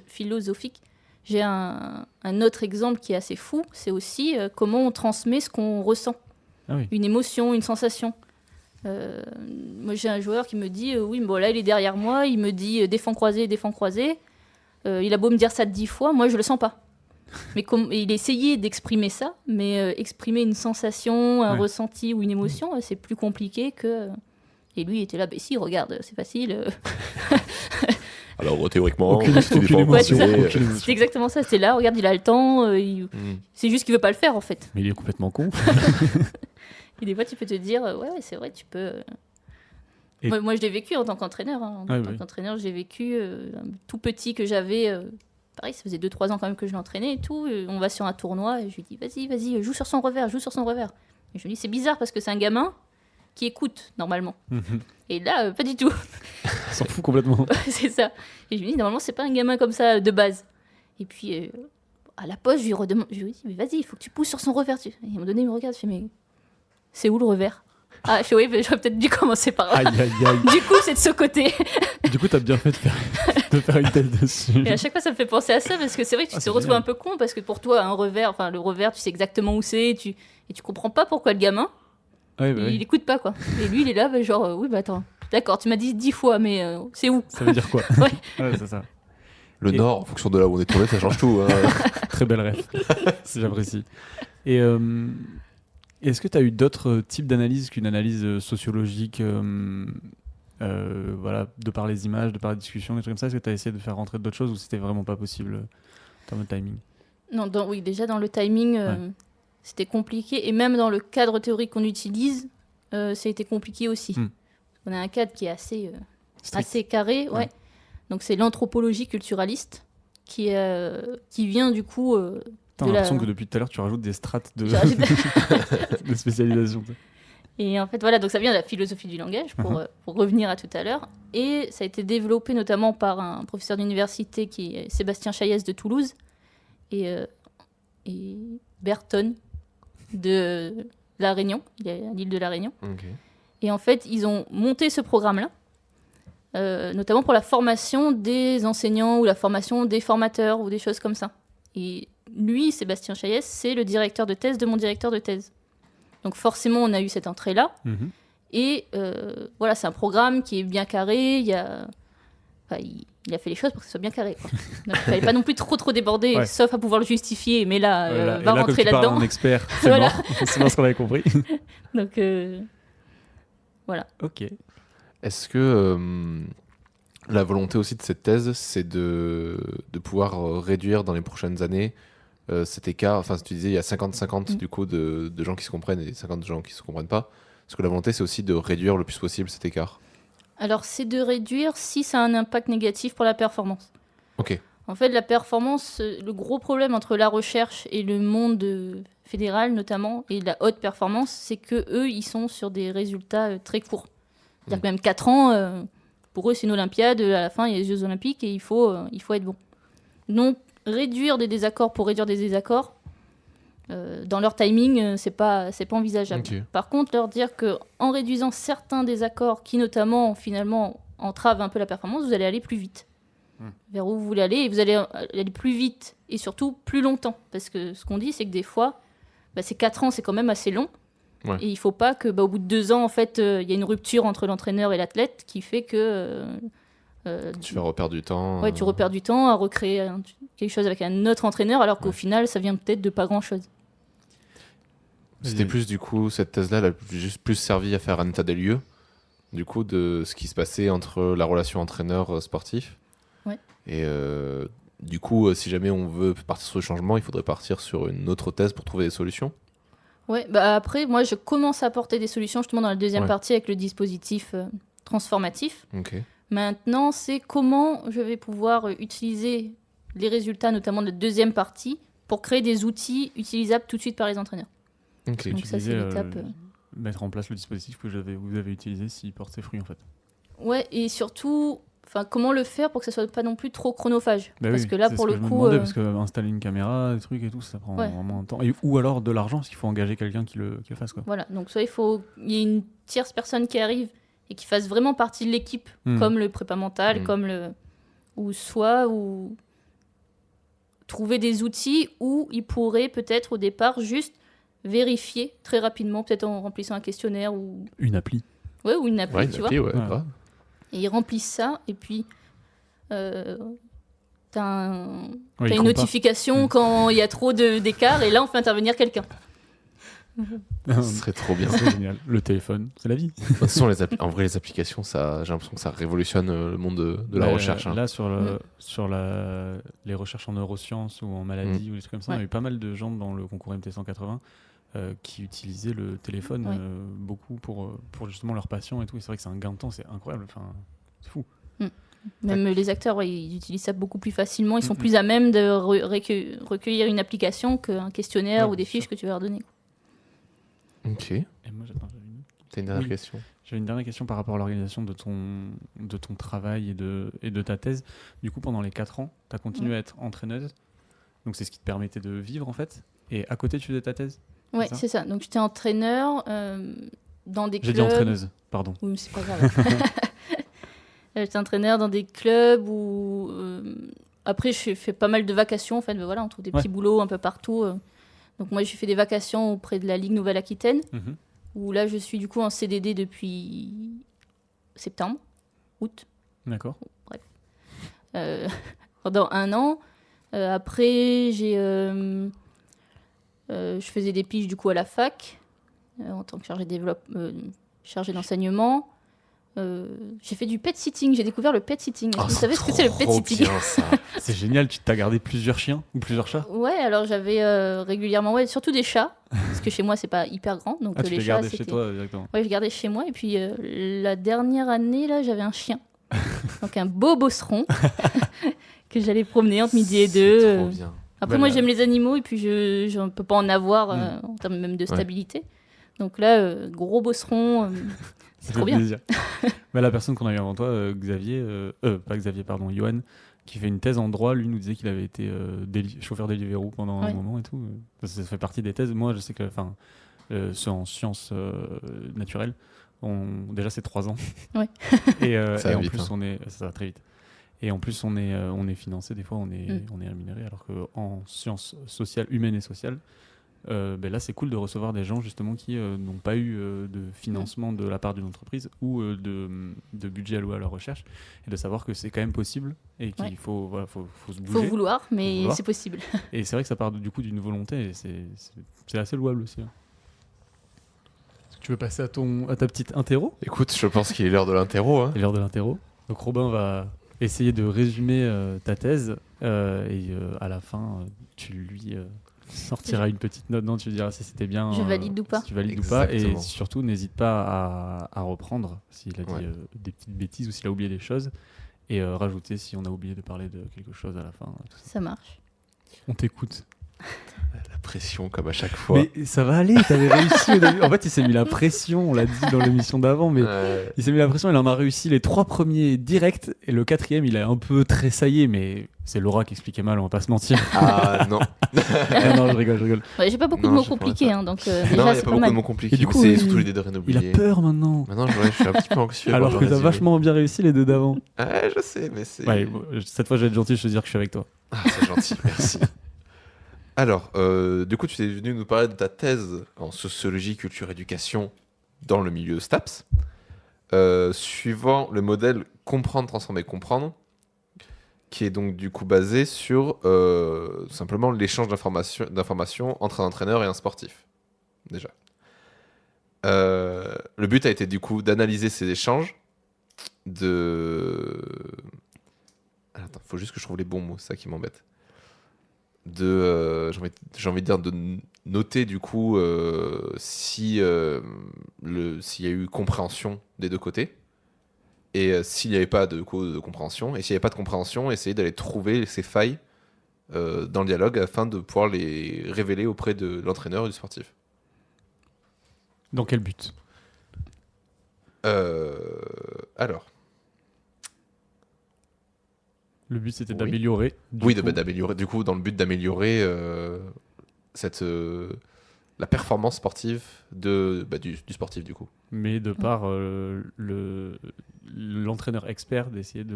philosophique, j'ai un autre exemple qui est assez fou. C'est aussi comment on transmet ce qu'on ressent. Une émotion, une sensation. Moi, j'ai un joueur qui me dit oui, bon, là, il est derrière moi. Il me dit défend croisé, défend croisé. Il a beau me dire ça 10 fois, moi, je le sens pas. Mais il essayait d'exprimer ça, mais exprimer une sensation, un ressenti ou une émotion, c'est plus compliqué que... Et lui, il était là, si, regarde, c'est facile. Alors, théoriquement, aucune émotion. C'est exactement ça, c'est là, regarde, il a le temps, c'est juste qu'il veut pas le faire, en fait. Mais il est complètement con. Et des fois, tu peux te dire, ouais, c'est vrai, tu peux... Moi, je l'ai vécu en tant qu'entraîneur. En tant qu'entraîneur, j'ai vécu un tout petit que j'avais... Pareil, ça faisait 2-3 ans quand même que je l'entraînais et tout. On va sur un tournoi et je lui dis vas-y, joue sur son revers. Et je lui dis c'est bizarre parce que c'est un gamin qui écoute normalement. Et là, pas du tout. Il s'en fout complètement. C'est ça. Et je lui dis normalement, c'est pas un gamin comme ça de base. Et puis, à la pause, je lui dis mais vas-y, il faut que tu pousses sur son revers. Et à un moment donné, il me regarde, je fais mais c'est où le revers ? Ah, je fais oui, j'aurais peut-être dû commencer par là. Aïe. Du coup, c'est de ce côté. Du coup, t'as bien fait de faire une tête dessus. Et à chaque fois, ça me fait penser à ça parce que c'est vrai que tu te retrouves un peu con parce que pour toi, le revers, tu sais exactement où c'est et tu comprends pas pourquoi le gamin, il écoute pas, quoi. Et lui, il est là, oui, attends, d'accord, tu m'as dit 10 fois, mais c'est où ? Ça veut dire quoi ? Ouais, c'est ça. Le nord, en fonction de là où on est tourné, ça change tout. Très belle ref. J'apprécie. Et est-ce que tu as eu d'autres types d'analyses qu'une analyse sociologique de par les images, de par les discussions, des trucs comme ça? Est-ce que tu as essayé de faire rentrer d'autres choses ou c'était vraiment pas possible en termes de timing? Non, déjà dans le timing, c'était compliqué. Et même dans le cadre théorique qu'on utilise, ça a été compliqué aussi. On a un cadre qui est assez carré. Ouais. Donc c'est l'anthropologie culturaliste qui vient du coup... T'as l'impression que depuis tout à l'heure, tu rajoutes des strates de spécialisation. Et en fait, voilà, donc ça vient de la philosophie du langage, pour revenir à tout à l'heure. Et ça a été développé notamment par un professeur d'université qui est Sébastien Chaillès de Toulouse et Berton de La Réunion, il est à l'île de La Réunion. Okay. Et en fait, ils ont monté ce programme-là, notamment pour la formation des enseignants ou la formation des formateurs ou des choses comme ça. Et lui, Sébastien Chaillès, c'est le directeur de thèse de mon directeur de thèse. Donc forcément, on a eu cette entrée-là. Et voilà, c'est un programme qui est bien carré. Il a fait les choses pour que ce soit bien carré, quoi. Donc il ne fallait pas non plus trop déborder, sauf à pouvoir le justifier. Mais là, va rentrer là-dedans. Un expert, c'est voilà. C'est bon ce qu'on avait compris. Donc voilà. Ok. Est-ce que la volonté aussi de cette thèse, c'est de pouvoir réduire dans les prochaines années cet écart. Enfin, tu disais, il y a 50-50 du coup de gens qui se comprennent et 50 gens qui se comprennent pas. Parce que la volonté, c'est aussi de réduire le plus possible cet écart. Alors, c'est de réduire si ça a un impact négatif pour la performance. Ok. En fait, la performance, le gros problème entre la recherche et le monde fédéral notamment, et la haute performance, c'est que eux, ils sont sur des résultats très courts. C'est-à-dire que même 4 ans, pour eux, c'est une Olympiade, à la fin, il y a les Jeux Olympiques et il faut être bon. Donc, réduire des désaccords pour réduire des désaccords, dans leur timing, c'est pas envisageable. Ok. Par contre, leur dire qu'en réduisant certains désaccords qui, notamment, finalement, entravent un peu la performance, vous allez aller plus vite. Vers où vous voulez aller, et vous allez aller plus vite et surtout plus longtemps. Parce que ce qu'on dit, c'est que des fois, ces 4 ans, c'est quand même assez long. Ouais. Et il ne faut pas que, au bout de 2 ans, en fait, il y a une rupture entre l'entraîneur et l'athlète qui fait que... Tu vas reperdre du temps. Ouais, tu repères du temps à recréer quelque chose avec un autre entraîneur, alors qu'au final, ça vient peut-être de pas grand-chose. C'était plus, du coup, cette thèse-là, elle a juste plus servi à faire un état des lieux, du coup, de ce qui se passait entre la relation entraîneur-sportif. Ouais. Et du coup, si jamais on veut partir sur le changement, il faudrait partir sur une autre thèse pour trouver des solutions. Ouais, après, moi, je commence à apporter des solutions justement dans la deuxième partie avec le dispositif transformatif. Ok. Maintenant, c'est comment je vais pouvoir utiliser les résultats, notamment de la deuxième partie, pour créer des outils utilisables tout de suite par les entraîneurs. Ok. Donc ça, c'est l'étape... Mettre en place le dispositif que vous avez utilisé s'il porte ses fruits, en fait. Ouais, et surtout, comment le faire pour que ça soit pas non plus trop chronophage. Bah parce oui, que là, c'est pour ce le que je me coup... demandais, parce que installer une caméra, des trucs et tout, ça prend vraiment un temps. Ou alors de l'argent, parce qu'il faut engager quelqu'un qui le fasse, quoi. Voilà, donc soit il y ait une tierce personne qui arrive et qui fasse vraiment partie de l'équipe, comme le prépa mental, ou trouver des outils où il pourrait peut-être au départ juste vérifier très rapidement, peut-être en remplissant un questionnaire ou... Une appli. Ouais, ou une appli, tu vois. Ouais, grave. Et ils remplissent ça, et puis t'as une compare. notification quand il y a trop d'écart, et là on fait intervenir quelqu'un. Ce serait trop bien. C'est génial. Le téléphone, c'est la vie. De toute façon, en vrai, les applications, j'ai l'impression que ça révolutionne le monde de la recherche. Là, sur les recherches en neurosciences ou en maladie ou des trucs comme ça, il y a eu pas mal de gens dans le concours MT 180 qui utilisaient le téléphone beaucoup pour justement leurs patients et tout. Et c'est vrai que c'est un gain de temps, c'est incroyable. Enfin, c'est fou. Même les acteurs, ils utilisent ça beaucoup plus facilement. Ils sont plus à même de recueillir une application qu'un questionnaire ou des fiches que tu vas leur donner. Ok. Et moi, T'as une dernière question. J'avais une dernière question par rapport à l'organisation de ton travail et de ta thèse. Du coup, pendant les 4 ans, tu as continué à être entraîneuse. Donc, c'est ce qui te permettait de vivre, en fait. Et à côté, tu faisais ta thèse. Ouais, c'est ça. Donc, j'étais entraîneur dans des clubs. J'ai dit entraîneuse, pardon. Oui, mais c'est pas grave. J'étais entraîneur dans des clubs où... Après, je fais pas mal de vacations, en fait. Voilà, on trouve des petits boulots un peu partout. Donc, moi, j'ai fait des vacations auprès de la Ligue Nouvelle-Aquitaine, où là, je suis du coup en CDD depuis septembre, août. D'accord. Bref. Pendant 1 an. Après, je faisais des piges du coup à la fac, en tant que chargé d'enseignement. J'ai fait du pet sitting, j'ai découvert le pet sitting. Vous savez ce que c'est le pet sitting? Bien, ça. C'est génial, tu t'as gardé plusieurs chiens ou plusieurs chats? Ouais, alors j'avais régulièrement, surtout des chats, parce que chez moi c'est pas hyper grand. Donc tu les les chats, gardais chez toi directement? Ouais, je gardais chez moi, et puis la dernière année, là, j'avais un chien. Donc un beau bosseron que j'allais promener entre midi et 2. C'est trop bien. Après, moi j'aime les animaux, et puis je ne peux pas en avoir en termes même de stabilité. Donc là, gros bosseron... C'est trop bien. La personne qu'on a eu avant toi, Johan, qui fait une thèse en droit, lui nous disait qu'il avait été chauffeur Deliveroo pendant un moment et tout. Ça fait partie des thèses. Moi, je sais que, ceux en sciences naturelles, déjà c'est 3 ans. Ouais. et en vite, plus, ça va très vite. Et en plus, on est financé, des fois, on est rémunéré, alors qu'en sciences sociales, humaines et sociales, là, c'est cool de recevoir des gens justement qui n'ont pas eu de financement de la part d'une entreprise ou de budget alloué à leur recherche, et de savoir que c'est quand même possible et qu'il faut se bouger. Faut vouloir, mais c'est possible. Et c'est vrai que ça part du coup d'une volonté, et c'est assez louable aussi. Est-ce que tu veux passer à ta petite interro? Écoute, je pense qu'il est l'heure de l'interro. C'est l'heure de l'interro. Donc Robin va essayer de résumer ta thèse et à la fin, tu lui sortiras une petite note. Non, tu lui diras si c'était bien. Je valide ou pas. Si tu valides ou pas. Et Exactement. surtout, n'hésite pas à reprendre s'il a dit Ouais. des petites bêtises ou s'il a oublié des choses. Et rajouter si on a oublié de parler de quelque chose à la fin. Tout ça. Ça marche. On t'écoute. La pression, comme à chaque fois. Mais ça va aller, t'avais réussi au début. En fait, il s'est mis la pression, on l'a dit dans l'émission d'avant, mais Ouais. il s'est mis la pression, il en a réussi les 3 premiers directs, et le 4e, il a un peu tressaillé, mais c'est Laura qui expliquait mal, on va pas se mentir. Ah non. Ah non, je rigole. Ouais, j'ai pas beaucoup Non, de mots je pourrais compliqués, pas. hein, donc Non, déjà, il n'y a c'est pas pas beaucoup mal. de mots compliqués, Et du mais coup, c'est il- surtout l'idée de rien Il oublier. a peur maintenant. Maintenant, je suis un petit peu anxieux. Alors quand que je t'as résume. vachement bien réussi les 2 d'avant. Ouais, je sais, mais c'est. Ouais, bon, cette fois, je vais être gentil, je te dire que je suis avec toi. Ah, c'est gentil, merci. Alors, du coup, tu es venu nous parler de ta thèse en sociologie, culture, éducation dans le milieu STAPS, suivant le modèle comprendre, transformer, comprendre, qui est donc du coup basé sur simplement l'échange d'informations entre un entraîneur et un sportif, déjà. Le but a été du coup d'analyser ces échanges, Attends, faut juste que je trouve les bons mots, c'est ça qui m'embête. J'ai envie de dire de noter du coup s'il y a eu compréhension des deux côtés et s'il n'y avait pas de compréhension, et s'il n'y avait pas de compréhension, essayer d'aller trouver ces failles dans le dialogue afin de pouvoir les révéler auprès de l'entraîneur et du sportif. Dans quel but? Alors, Le but, c'était Oui. d'améliorer. oui, du coup, d'améliorer, du coup, dans le but d'améliorer la performance sportive du sportif, du coup. mais de par l'entraîneur expert, d'essayer de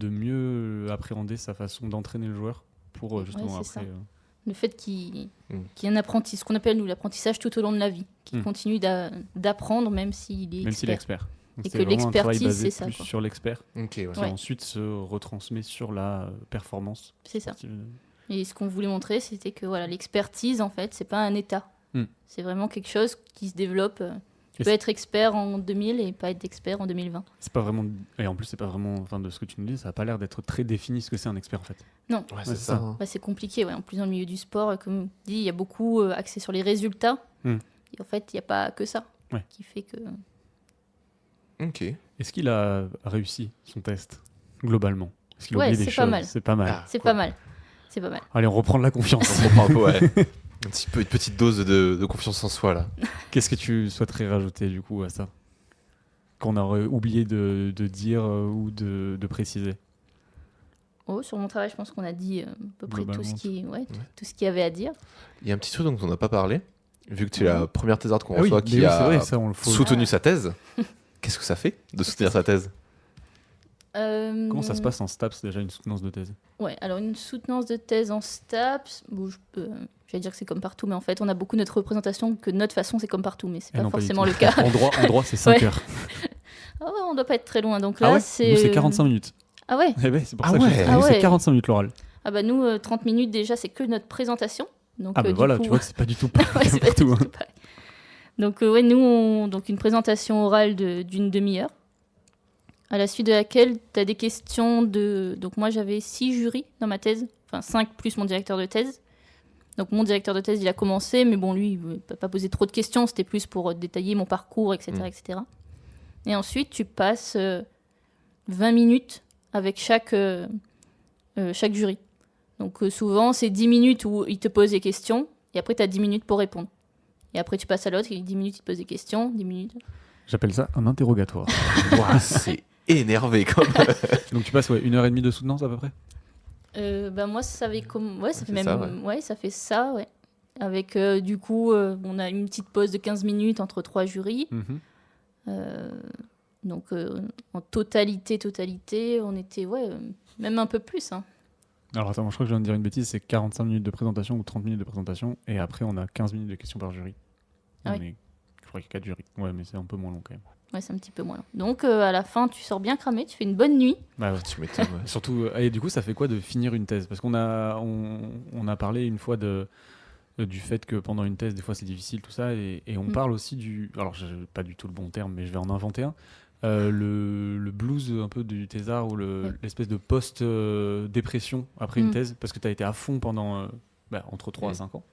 mieux appréhender sa façon d'entraîner le joueur pour justement Ouais, c'est après. ça. Le fait qu'il y Mm. ait un apprentissage, ce qu'on appelle nous l'apprentissage tout au long de la vie, qu'il Mm. continue d'apprendre même s'il est Même s'il est expert. expert. Donc Et c'était que vraiment un travail l'expertise, basé c'est ça, plus quoi. sur l'expert, Ok, ouais. qui Ouais. ensuite se retransmet sur la performance C'est ça. sportive. Et ce qu'on voulait montrer, c'était que voilà, l'expertise, en fait, c'est pas un état. Mm. C'est vraiment quelque chose qui se développe. Tu Et peux c'est- être expert en 2000 et pas être expert en 2020. C'est pas vraiment. Et en plus, c'est pas vraiment. Enfin, de ce que tu nous dis, ça a pas l'air d'être très défini ce que c'est un expert en fait. Non, Ouais, Ouais, c'est c'est ça. ça. hein. bah, c'est compliqué. Ouais. En plus, dans le milieu du sport, comme dit, il y a beaucoup axé sur les résultats. Mm. Et en fait, il n'y a pas que ça Ouais. qui fait que. Ok. Est-ce qu'il a réussi son test globalement? Est-ce qu'il a Ouais, oublié des c'est pas choses? mal. C'est pas mal. Ah, C'est cool. pas mal. C'est pas mal. Allez, on reprend de la confiance. On reprend un peu, ouais. Une petite dose de confiance en soi, là. Qu'est-ce que tu souhaiterais rajouter du coup à ça? Qu'on aurait oublié de dire ou de préciser? Oh, sur mon travail, je pense qu'on a dit à peu près tout Globalement, ce qui, tout ce qu'il y avait à dire. Il y a un petit truc dont on n'a pas parlé, vu que tu es la première thésarde qu'on Ah oui, reçoit mais qui oui, c'est a vrai, ça on le faut. soutenu sa thèse. Qu'est-ce que ça fait de soutenir sa thèse? Comment ça se passe en STAPS déjà une soutenance de thèse? Ouais, alors une soutenance de thèse en STAPS, bon, j'allais dire que c'est comme partout, mais en fait, on a beaucoup notre représentation que de notre façon, c'est comme partout, mais c'est Eh pas non, pas du forcément tout. le cas. En droit, c'est 5 Ouais. heures. Ah ouais, on doit pas être très loin. Donc là, Ah ouais? c'est. Nous, c'est 45 minutes. Ah ouais. Eh ben, c'est pour Ah ça que je ouais. dis, Ah nous, c'est ouais. 45 minutes l'oral. Ah bah nous, 30 minutes déjà, c'est que notre présentation. Donc, Ah bah du voilà, coup- tu vois que c'est pas du tout Ouais, pareil c'est pas partout. du hein. tout pareil. Donc ouais, nous, donc une présentation orale d'une demi-heure, à la suite de laquelle tu as des questions de... Donc moi, j'avais 6 jurys dans ma thèse, enfin 5 plus mon directeur de thèse. Donc mon directeur de thèse, il a commencé, mais bon, lui, il ne pas poser trop de questions, c'était plus pour détailler mon parcours, etc. etc. Et ensuite, tu passes 20 minutes avec chaque jury. Donc souvent, c'est 10 minutes où il te pose des questions, et après, tu as 10 minutes pour répondre. Et après, tu passes à l'autre, et 10 minutes, il te pose des questions, 10 minutes. J'appelle ça un interrogatoire. Ouah, c'est énervé quand même. Donc tu passes 1h30 de soutenance à peu près? Bah moi, ça fait comme... Ouais, ça Ouais, fait c'est même... ça, ouais. ça fait ça, ouais. Avec, du coup, on a une petite pause de 15 minutes entre 3 jurys. Mhm. Donc, en totalité, on était, même un peu plus. Hein. Alors attends, je crois que je viens de dire une bêtise, c'est 45 minutes de présentation ou 30 minutes de présentation, et après on a 15 minutes de questions par jury. Ah On est- Je crois qu'il y a 4 jurys. Ouais, mais c'est un peu moins long quand même. Ouais, c'est un petit peu moins long. Donc, à la fin, tu sors bien cramé, tu fais une bonne nuit. Bah ouais. Tu m'étonnes, ouais. Surtout, et du coup, ça fait quoi de finir une thèse? Parce qu'on on a parlé une fois du fait que pendant une thèse, des fois c'est difficile, tout ça, et on parle aussi du. Alors, j'ai pas du tout le bon terme, mais je vais en inventer un. le blues un peu du thésard ou l'espèce de post-dépression après une thèse, parce que tu as été à fond pendant entre 3 à 5 ans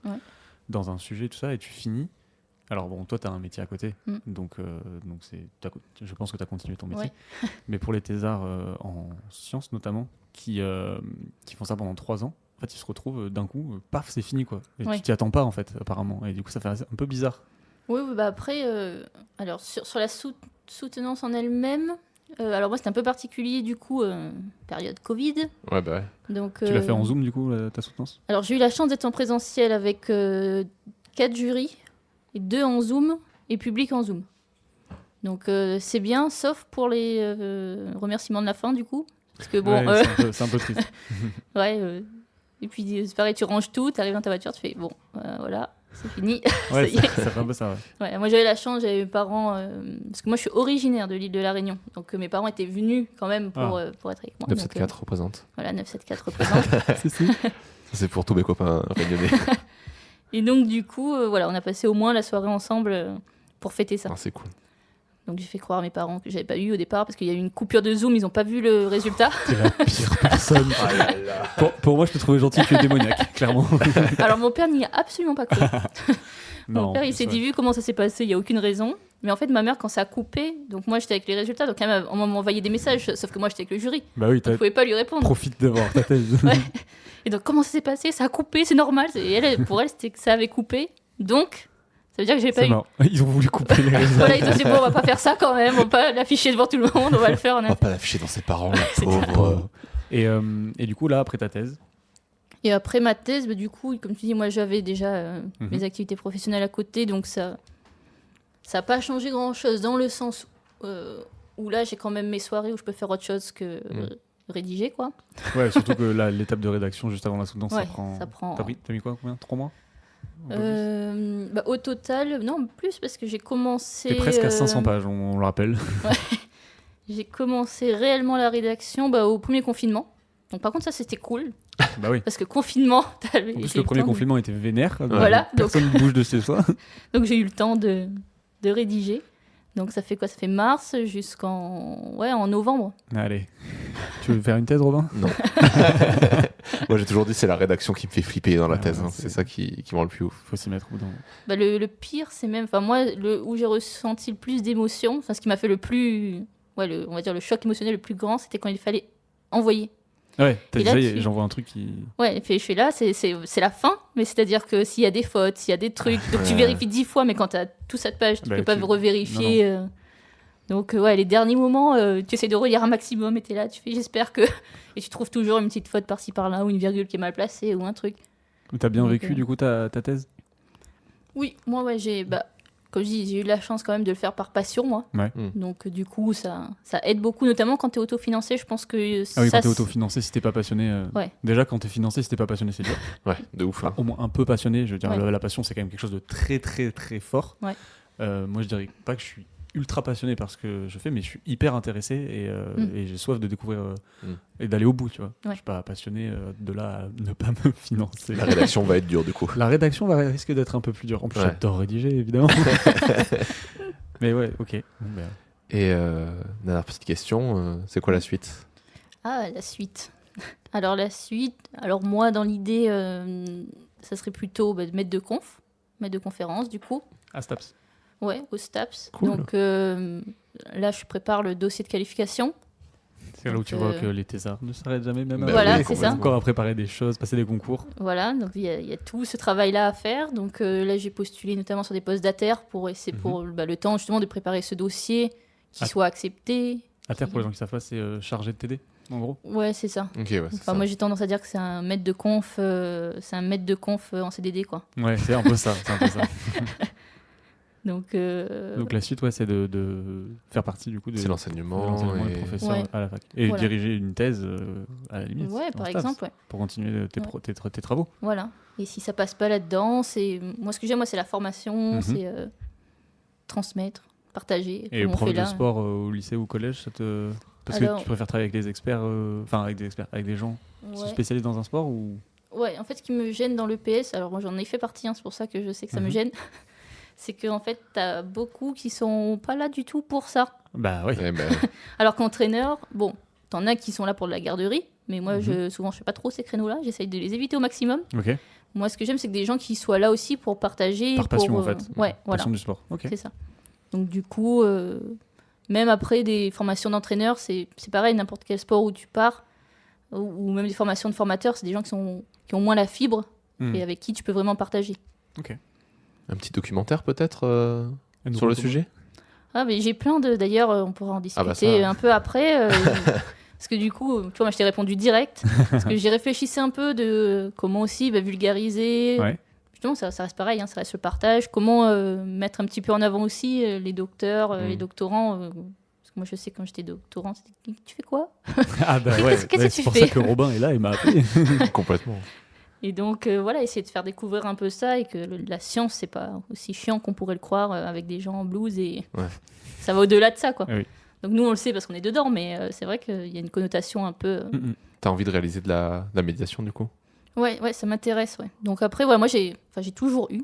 dans un sujet, tout ça, et tu finis. Alors bon, toi, tu as un métier à côté, donc je pense que tu as continué ton métier. Ouais. Mais pour les thésards en sciences notamment, qui font ça pendant 3 ans, en fait, ils se retrouvent d'un coup, paf, c'est fini, quoi. Et tu t'y attends pas, en fait, apparemment. Et du coup, ça fait un peu bizarre. Oui, bah après, alors sur la soutenance en elle-même, alors moi, c'était un peu particulier, du coup, période Covid. Ouais, bah ouais. Donc, Tu l'as fait en Zoom, du coup, ta soutenance? Alors, j'ai eu la chance d'être en présentiel avec 4 jurys, et 2 en Zoom, et public en Zoom. Donc, c'est bien, sauf pour les remerciements de la fin, du coup. Parce que bon... Ouais, c'est un peu triste. ouais, et puis, c'est pareil, tu ranges tout, tu arrives dans ta voiture, tu fais, bon, voilà, c'est fini. Ouais, Ça y est. ça fait un peu ça, ouais. Ouais, moi, j'avais la chance, j'avais mes parents... parce que moi, je suis originaire de l'île de la Réunion. Donc, mes parents étaient venus quand même pour être avec moi. 974 représente. Voilà, 974 représente. Ça, c'est pour tous mes copains réunionnais. Et donc, du coup, voilà, on a passé au moins la soirée ensemble pour fêter ça. Ah, c'est cool. Donc, j'ai fait croire à mes parents que j'avais pas eu au départ parce qu'il y a eu une coupure de Zoom, ils ont pas vu le résultat. T'es la pire personne. Pour moi, je te trouvais gentil, tu es démoniaque, clairement. Alors, mon père n'y a absolument pas cru. Mon père, il s'est ouais. dit, vu comment ça s'est passé, il n'y a aucune raison. Mais en fait, ma mère, quand ça a coupé, donc moi, j'étais avec les résultats, donc elle m'a envoyé des messages, sauf que moi, j'étais avec le jury. Bah oui, Donc, je ne pouvais pas lui répondre. profite d'avoir ta thèse. Ouais. Et donc, comment ça s'est passé? Ça a coupé, c'est normal. Et elle, pour elle, c'était que ça avait coupé. Donc, ça veut dire que j'ai pas C'est eu. marrant. Ils ont voulu couper les résultats. Voilà, ils ont dit, bon, on va pas faire ça quand même, on va pas l'afficher devant tout le monde, on va le faire en On va pas l'afficher dans ses parents, C'est pauvre. Et du coup, là, après ta thèse, Et après ma thèse, bah, du coup, comme tu dis, moi j'avais déjà mes activités professionnelles à côté, donc ça n'a pas changé grand-chose dans le sens où là j'ai quand même mes soirées où je peux faire autre chose que rédiger, quoi. ouais, surtout que là, l'étape de rédaction juste avant la soutenance, Ouais, ça ça prend... T'as mis quoi, combien? 3 mois? Bah, au total, non, plus parce que j'ai commencé... T'es presque à 500 pages, on le rappelle. J'ai commencé réellement la rédaction au premier confinement. Donc par contre ça c'était cool, Bah oui. parce que confinement... En plus, le premier confinement était vénère. Voilà, Personne ne bouge de chez soi. Donc j'ai eu le temps de rédiger. Donc ça fait quoi? Ça fait mars en novembre. Allez. Tu veux faire une thèse, Robin? Non. Moi, j'ai toujours dit c'est la rédaction qui me fait flipper dans la thèse. Ouais, C'est ça qui me rend le plus ouf. Faut s'y mettre au bout d'un moment. Le pire, c'est même... Enfin, moi, où j'ai ressenti le plus d'émotion, ce qui m'a fait le plus... Ouais, on va dire le choc émotionnel le plus grand, c'était quand il fallait envoyer. Ouais, t'as Et dit là, ça, j'envoie un truc qui... Ouais, je suis là, c'est la fin, mais c'est-à-dire que s'il y a des fautes, s'il y a des trucs... Donc tu vérifies 10 fois, mais quand tu as tout cette page, tu peux pas revérifier... Donc, les derniers moments, tu essaies de relire un maximum et t'es là, tu fais j'espère que... Et tu trouves toujours une petite faute par-ci par-là ou une virgule qui est mal placée ou un truc. T'as bien Donc, vécu, du coup, ta thèse? Oui, moi, comme je dis, j'ai eu la chance quand même de le faire par passion, moi. Ouais. Donc, du coup, ça aide beaucoup, notamment quand t'es autofinancé, je pense que... Ah oui, quand t'es autofinancé, si t'es pas passionné... Ouais. Déjà, quand t'es financé, si t'es pas passionné, c'est dur. Ouais, de ouf. Enfin, au moins un peu passionné, je veux dire, Ouais. la passion, c'est quand même quelque chose de très, très, très fort. Ouais. Moi, je dirais pas que je suis ultra passionné par ce que je fais, mais je suis hyper intéressé et j'ai soif de découvrir et d'aller au bout, tu vois. Ouais. Je suis pas passionné de là à ne pas me financer. La rédaction va être dure, du coup. La rédaction risque d'être un peu plus dure. En plus, Ouais. j'adore rédiger, évidemment. Mais ouais, ok. Bon, ben, Et dernière petite question, c'est quoi la suite? Ah, la suite. Alors, la suite... Alors, moi, dans l'idée, ça serait plutôt de maître de conférence, du coup. à Staps. Ouais, au STAPS. Cool. Donc là, je prépare le dossier de qualification. C'est là où tu vois que les thésards ne s'arrêtent jamais, même Bah Voilà, oui, c'est ça. encore à préparer des choses, passer des concours. Voilà, donc il y a tout ce travail-là à faire. Donc là, j'ai postulé notamment sur des postes d'ATER pour essayer pour le temps justement de préparer ce dossier qui soit accepté. À terre, pour les gens qui savent pas, c'est chargé de TD, en gros. Ouais, c'est ça. Ok, ouais, c'est Enfin, ça. moi, j'ai tendance à dire que c'est un maître de conf, en CDD, quoi. Ouais, c'est un peu ça. C'est un peu ça. Donc Donc la suite, ouais, c'est de faire partie du coup de C'est l'enseignement et et... professeur Ouais. à la fac. Et Voilà. diriger une thèse à la limite. ouais, en par STAPS, exemple, ouais. Pour continuer tes travaux. Voilà. Et si ça passe pas là-dedans, c'est moi ce que j'aime, moi, c'est la formation, c'est transmettre, partager. Et comme on prof fait de là. sport au lycée ou au collège, ça te... Parce que Alors- tu préfères travailler avec des experts, enfin avec des gens qui sont Ouais. spécialisés dans un sport ou... Ouais, en fait, ce qui me gêne dans l'EPS, alors moi j'en ai fait partie, hein, c'est pour ça que je sais que ça me gêne, c'est qu'en fait, t'as beaucoup qui sont pas là du tout pour ça. Bah oui. Eh ben, Alors qu'entraîneur, bon, t'en as qui sont là pour de la garderie, mais moi, souvent, je fais pas trop ces créneaux-là. J'essaye de les éviter au maximum. Ok. Moi, ce que j'aime, c'est que des gens qui soient là aussi pour partager. Par passion, pour, en fait. Ouais, voilà. Passion du sport. Ok. C'est ça. Donc, du coup, même après des formations d'entraîneur, c'est pareil, n'importe quel sport où tu pars, ou même des formations de formateurs, c'est des gens qui ont moins la fibre et avec qui tu peux vraiment partager. Ok. un petit documentaire peut-être Et nous sur le retrouvons- sujet. Ah, mais j'ai plein de. D'ailleurs, on pourra en discuter bah ça. un peu après. Parce que du coup, tu vois, moi, je t'ai répondu direct. Parce que j'y réfléchissais un peu de comment aussi vulgariser. Ouais. Justement, ça reste pareil, hein, ça reste le partage. Comment mettre un petit peu en avant aussi les docteurs, les doctorants. Parce que moi, je sais, quand j'étais doctorant, c'était tu fais quoi? Ah bah ouais. Qu'est-ce que Ouais, tu c'est pour fais ça que Robin est là, il m'a appelé. Complètement. Et donc, voilà, essayer de faire découvrir un peu ça et que la science, c'est pas aussi chiant qu'on pourrait le croire avec des gens en blouse et Ouais. ça va au-delà de ça, quoi. Ah oui. Donc, nous, on le sait parce qu'on est dedans, mais c'est vrai qu'il y a une connotation un peu. T'as envie de réaliser de la médiation du coup? Ouais, ça m'intéresse, ouais. Donc, après, ouais, moi, j'ai toujours eu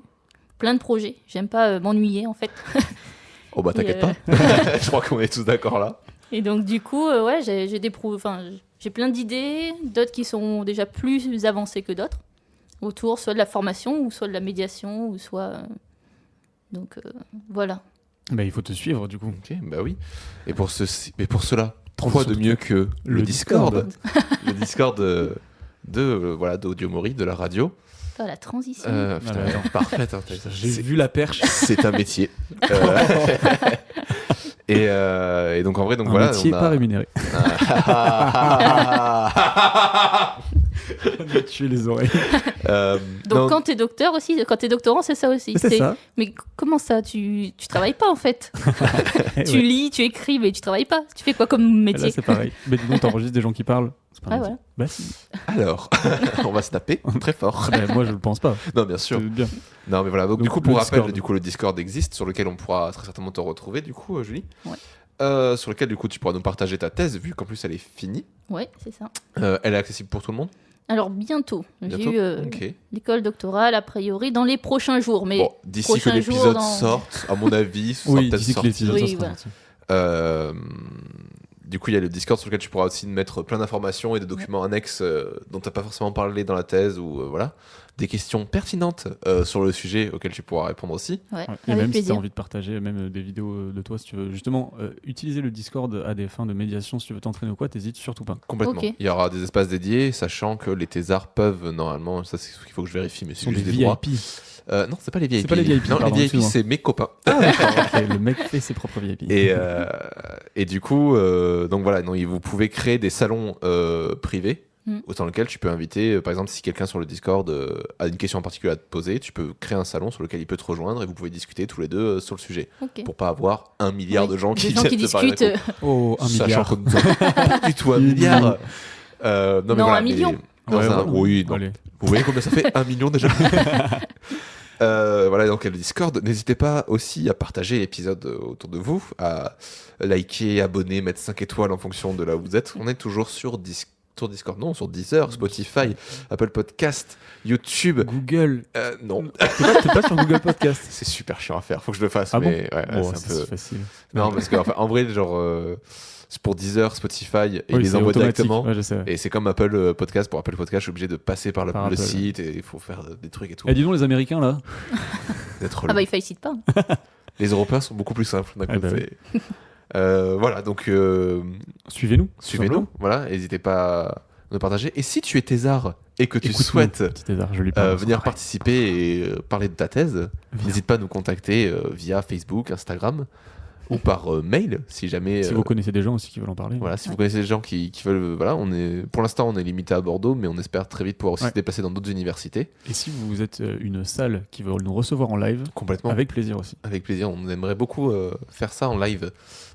plein de projets. J'aime pas m'ennuyer, en fait. Oh bah t'inquiète pas. Je crois qu'on est tous d'accord là. Et donc, du coup, ouais, j'ai plein d'idées, d'autres qui sont déjà plus avancées que d'autres, autour soit de la formation, ou soit de la médiation, ou soit. Donc, voilà. Bah il faut te suivre du coup. Ok, bah oui. Et pour cela, Transition quoi de toute mieux faite. que le Le Discord, le Discord d'Audio Mori, de la radio. Ah, la transition. Putain, Voilà. parfaite. Hein, J'ai c'est- vu la perche. C'est un métier. Et donc en vrai, donc Un voilà, métier on pas a. rémunéré. On a tué les oreilles. Donc, non, quand t'es docteur aussi, quand t'es doctorant, c'est ça aussi. C'est ça. Mais comment ça tu travailles pas, en fait. Eh Tu ouais. lis, tu écris, mais tu travailles pas. Tu fais quoi comme Là métier? c'est pareil. Mais dis donc t'enregistres des gens qui parlent. C'est pas un Ah, métier. voilà. Bah si. alors, on va se taper très fort. Bah, moi je le pense pas. Non, bien sûr. C'est bien. Non, mais voilà. Donc, du Donc, coup, pour le rappel, Discord. du coup, le Discord existe, sur lequel on pourra très certainement te retrouver, du coup, Julie. Ouais. Sur lequel, du coup, tu pourras nous partager ta thèse, vu qu'en plus, elle est finie. Ouais, c'est ça. Elle est accessible pour tout le monde. Alors, bientôt. Bientôt. J'ai eu Ok. l'école doctorale, a priori, dans les prochains jours. Mais Bon, d'ici que prochain jour, l'épisode dans- sorte, à mon avis, ce sera Oui, peut-être d'ici que sorti. l'épisode Oui, sera voilà. sorti. Du coup, il y a le Discord sur lequel tu pourras aussi mettre plein d'informations et de documents annexes dont tu n'as pas forcément parlé dans la thèse ou voilà. Des questions pertinentes sur le sujet auxquelles tu pourras répondre aussi. Ouais, Ouais. Et avec même si tu plaisir. as envie de partager même des vidéos de toi, si tu veux justement utiliser le Discord à des fins de médiation, si tu veux t'entraîner ou quoi, t'hésites surtout pas. Complètement. Ok. Il y aura des espaces dédiés, sachant que les thésards peuvent normalement, ça c'est ce qu'il faut que je vérifie, mais Ce c'est sont des juste des droits. VIP. Non, c'est pas les VIP. C'est pas les VIP, Non, pardon, les VIP, excuse-moi. c'est mes copains. Ah d'accord, ok, le mec fait ses propres VIP. Et du coup, donc voilà, donc, vous pouvez créer des salons privés dans lesquels tu peux inviter, par exemple, si quelqu'un sur le Discord a une question en particulier à te poser, tu peux créer un salon sur lequel il peut te rejoindre et vous pouvez discuter tous les deux sur le sujet. Ok. Pour pas avoir 1 milliard Oui, de gens des qui gens qui viennent te parler discutent. d'un coup. Oh, 1 Sachant milliard. que nous avons pas du tout 1 milliard. Non, mais Non, voilà, 1 million. mais dans Ouais, un- voilà. Oui, non. Allez. Vous voyez combien ça fait 1 million déjà. Voilà, donc le Discord, n'hésitez pas aussi à partager l'épisode autour de vous, à liker, abonner, mettre 5 étoiles en fonction de là où vous êtes. On est toujours sur Discord, non, sur Deezer, Spotify, Apple Podcast, YouTube. Google. Non, T'es pas sur Google Podcast. c'est super chiant à faire, faut que je le fasse, Ah bon mais ouais, Oh, c'est c'est un peu... facile. Non, parce qu'en en vrai, genre, c'est pour Deezer, Spotify, et Oui, ils les c'est envoient automatique. directement. Ouais, je sais. Et c'est comme Apple Podcast. Pour Apple Podcast, je suis obligé de passer par Par le Apple, site et il faut faire des trucs et tout. Et dis donc les Américains là. D'être Ah bah, il félicite pas. Les Européens sont beaucoup plus simples d'un Ah bah côté. Voilà, donc Suivez-nous. suivez-nous. Voilà, n'hésitez pas à nous partager. Et si tu es thésard et que tu Écoute-nous, souhaites petit César, je lui parle. venir participer et parler de ta thèse, n'hésite pas à nous contacter via Facebook, Instagram ou par mail si jamais. Si vous connaissez des gens aussi qui veulent en parler. Voilà, si vous Ouais. connaissez des gens qui veulent, voilà, pour l'instant on est limité à Bordeaux, mais on espère très vite pouvoir aussi Ouais. se déplacer dans d'autres universités. Et si vous êtes une salle qui veut nous recevoir en live, Complètement. avec plaisir aussi. Avec plaisir, on aimerait beaucoup faire ça en live.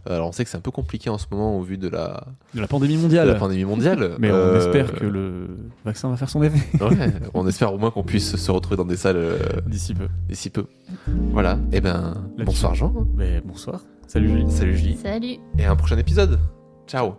Alors on sait que c'est un peu compliqué en ce moment au vu de la De la pandémie de mondiale. la pandémie mondiale. Mais on espère que le vaccin va faire son effet Ouais, on espère au moins qu'on puisse se retrouver dans des salles d'ici peu. d'ici peu. Voilà, et ben Là-dessus. bonsoir Jean. Mais bonsoir. Salut Julie. Salut Julie. Salut. Et à un prochain épisode. Ciao.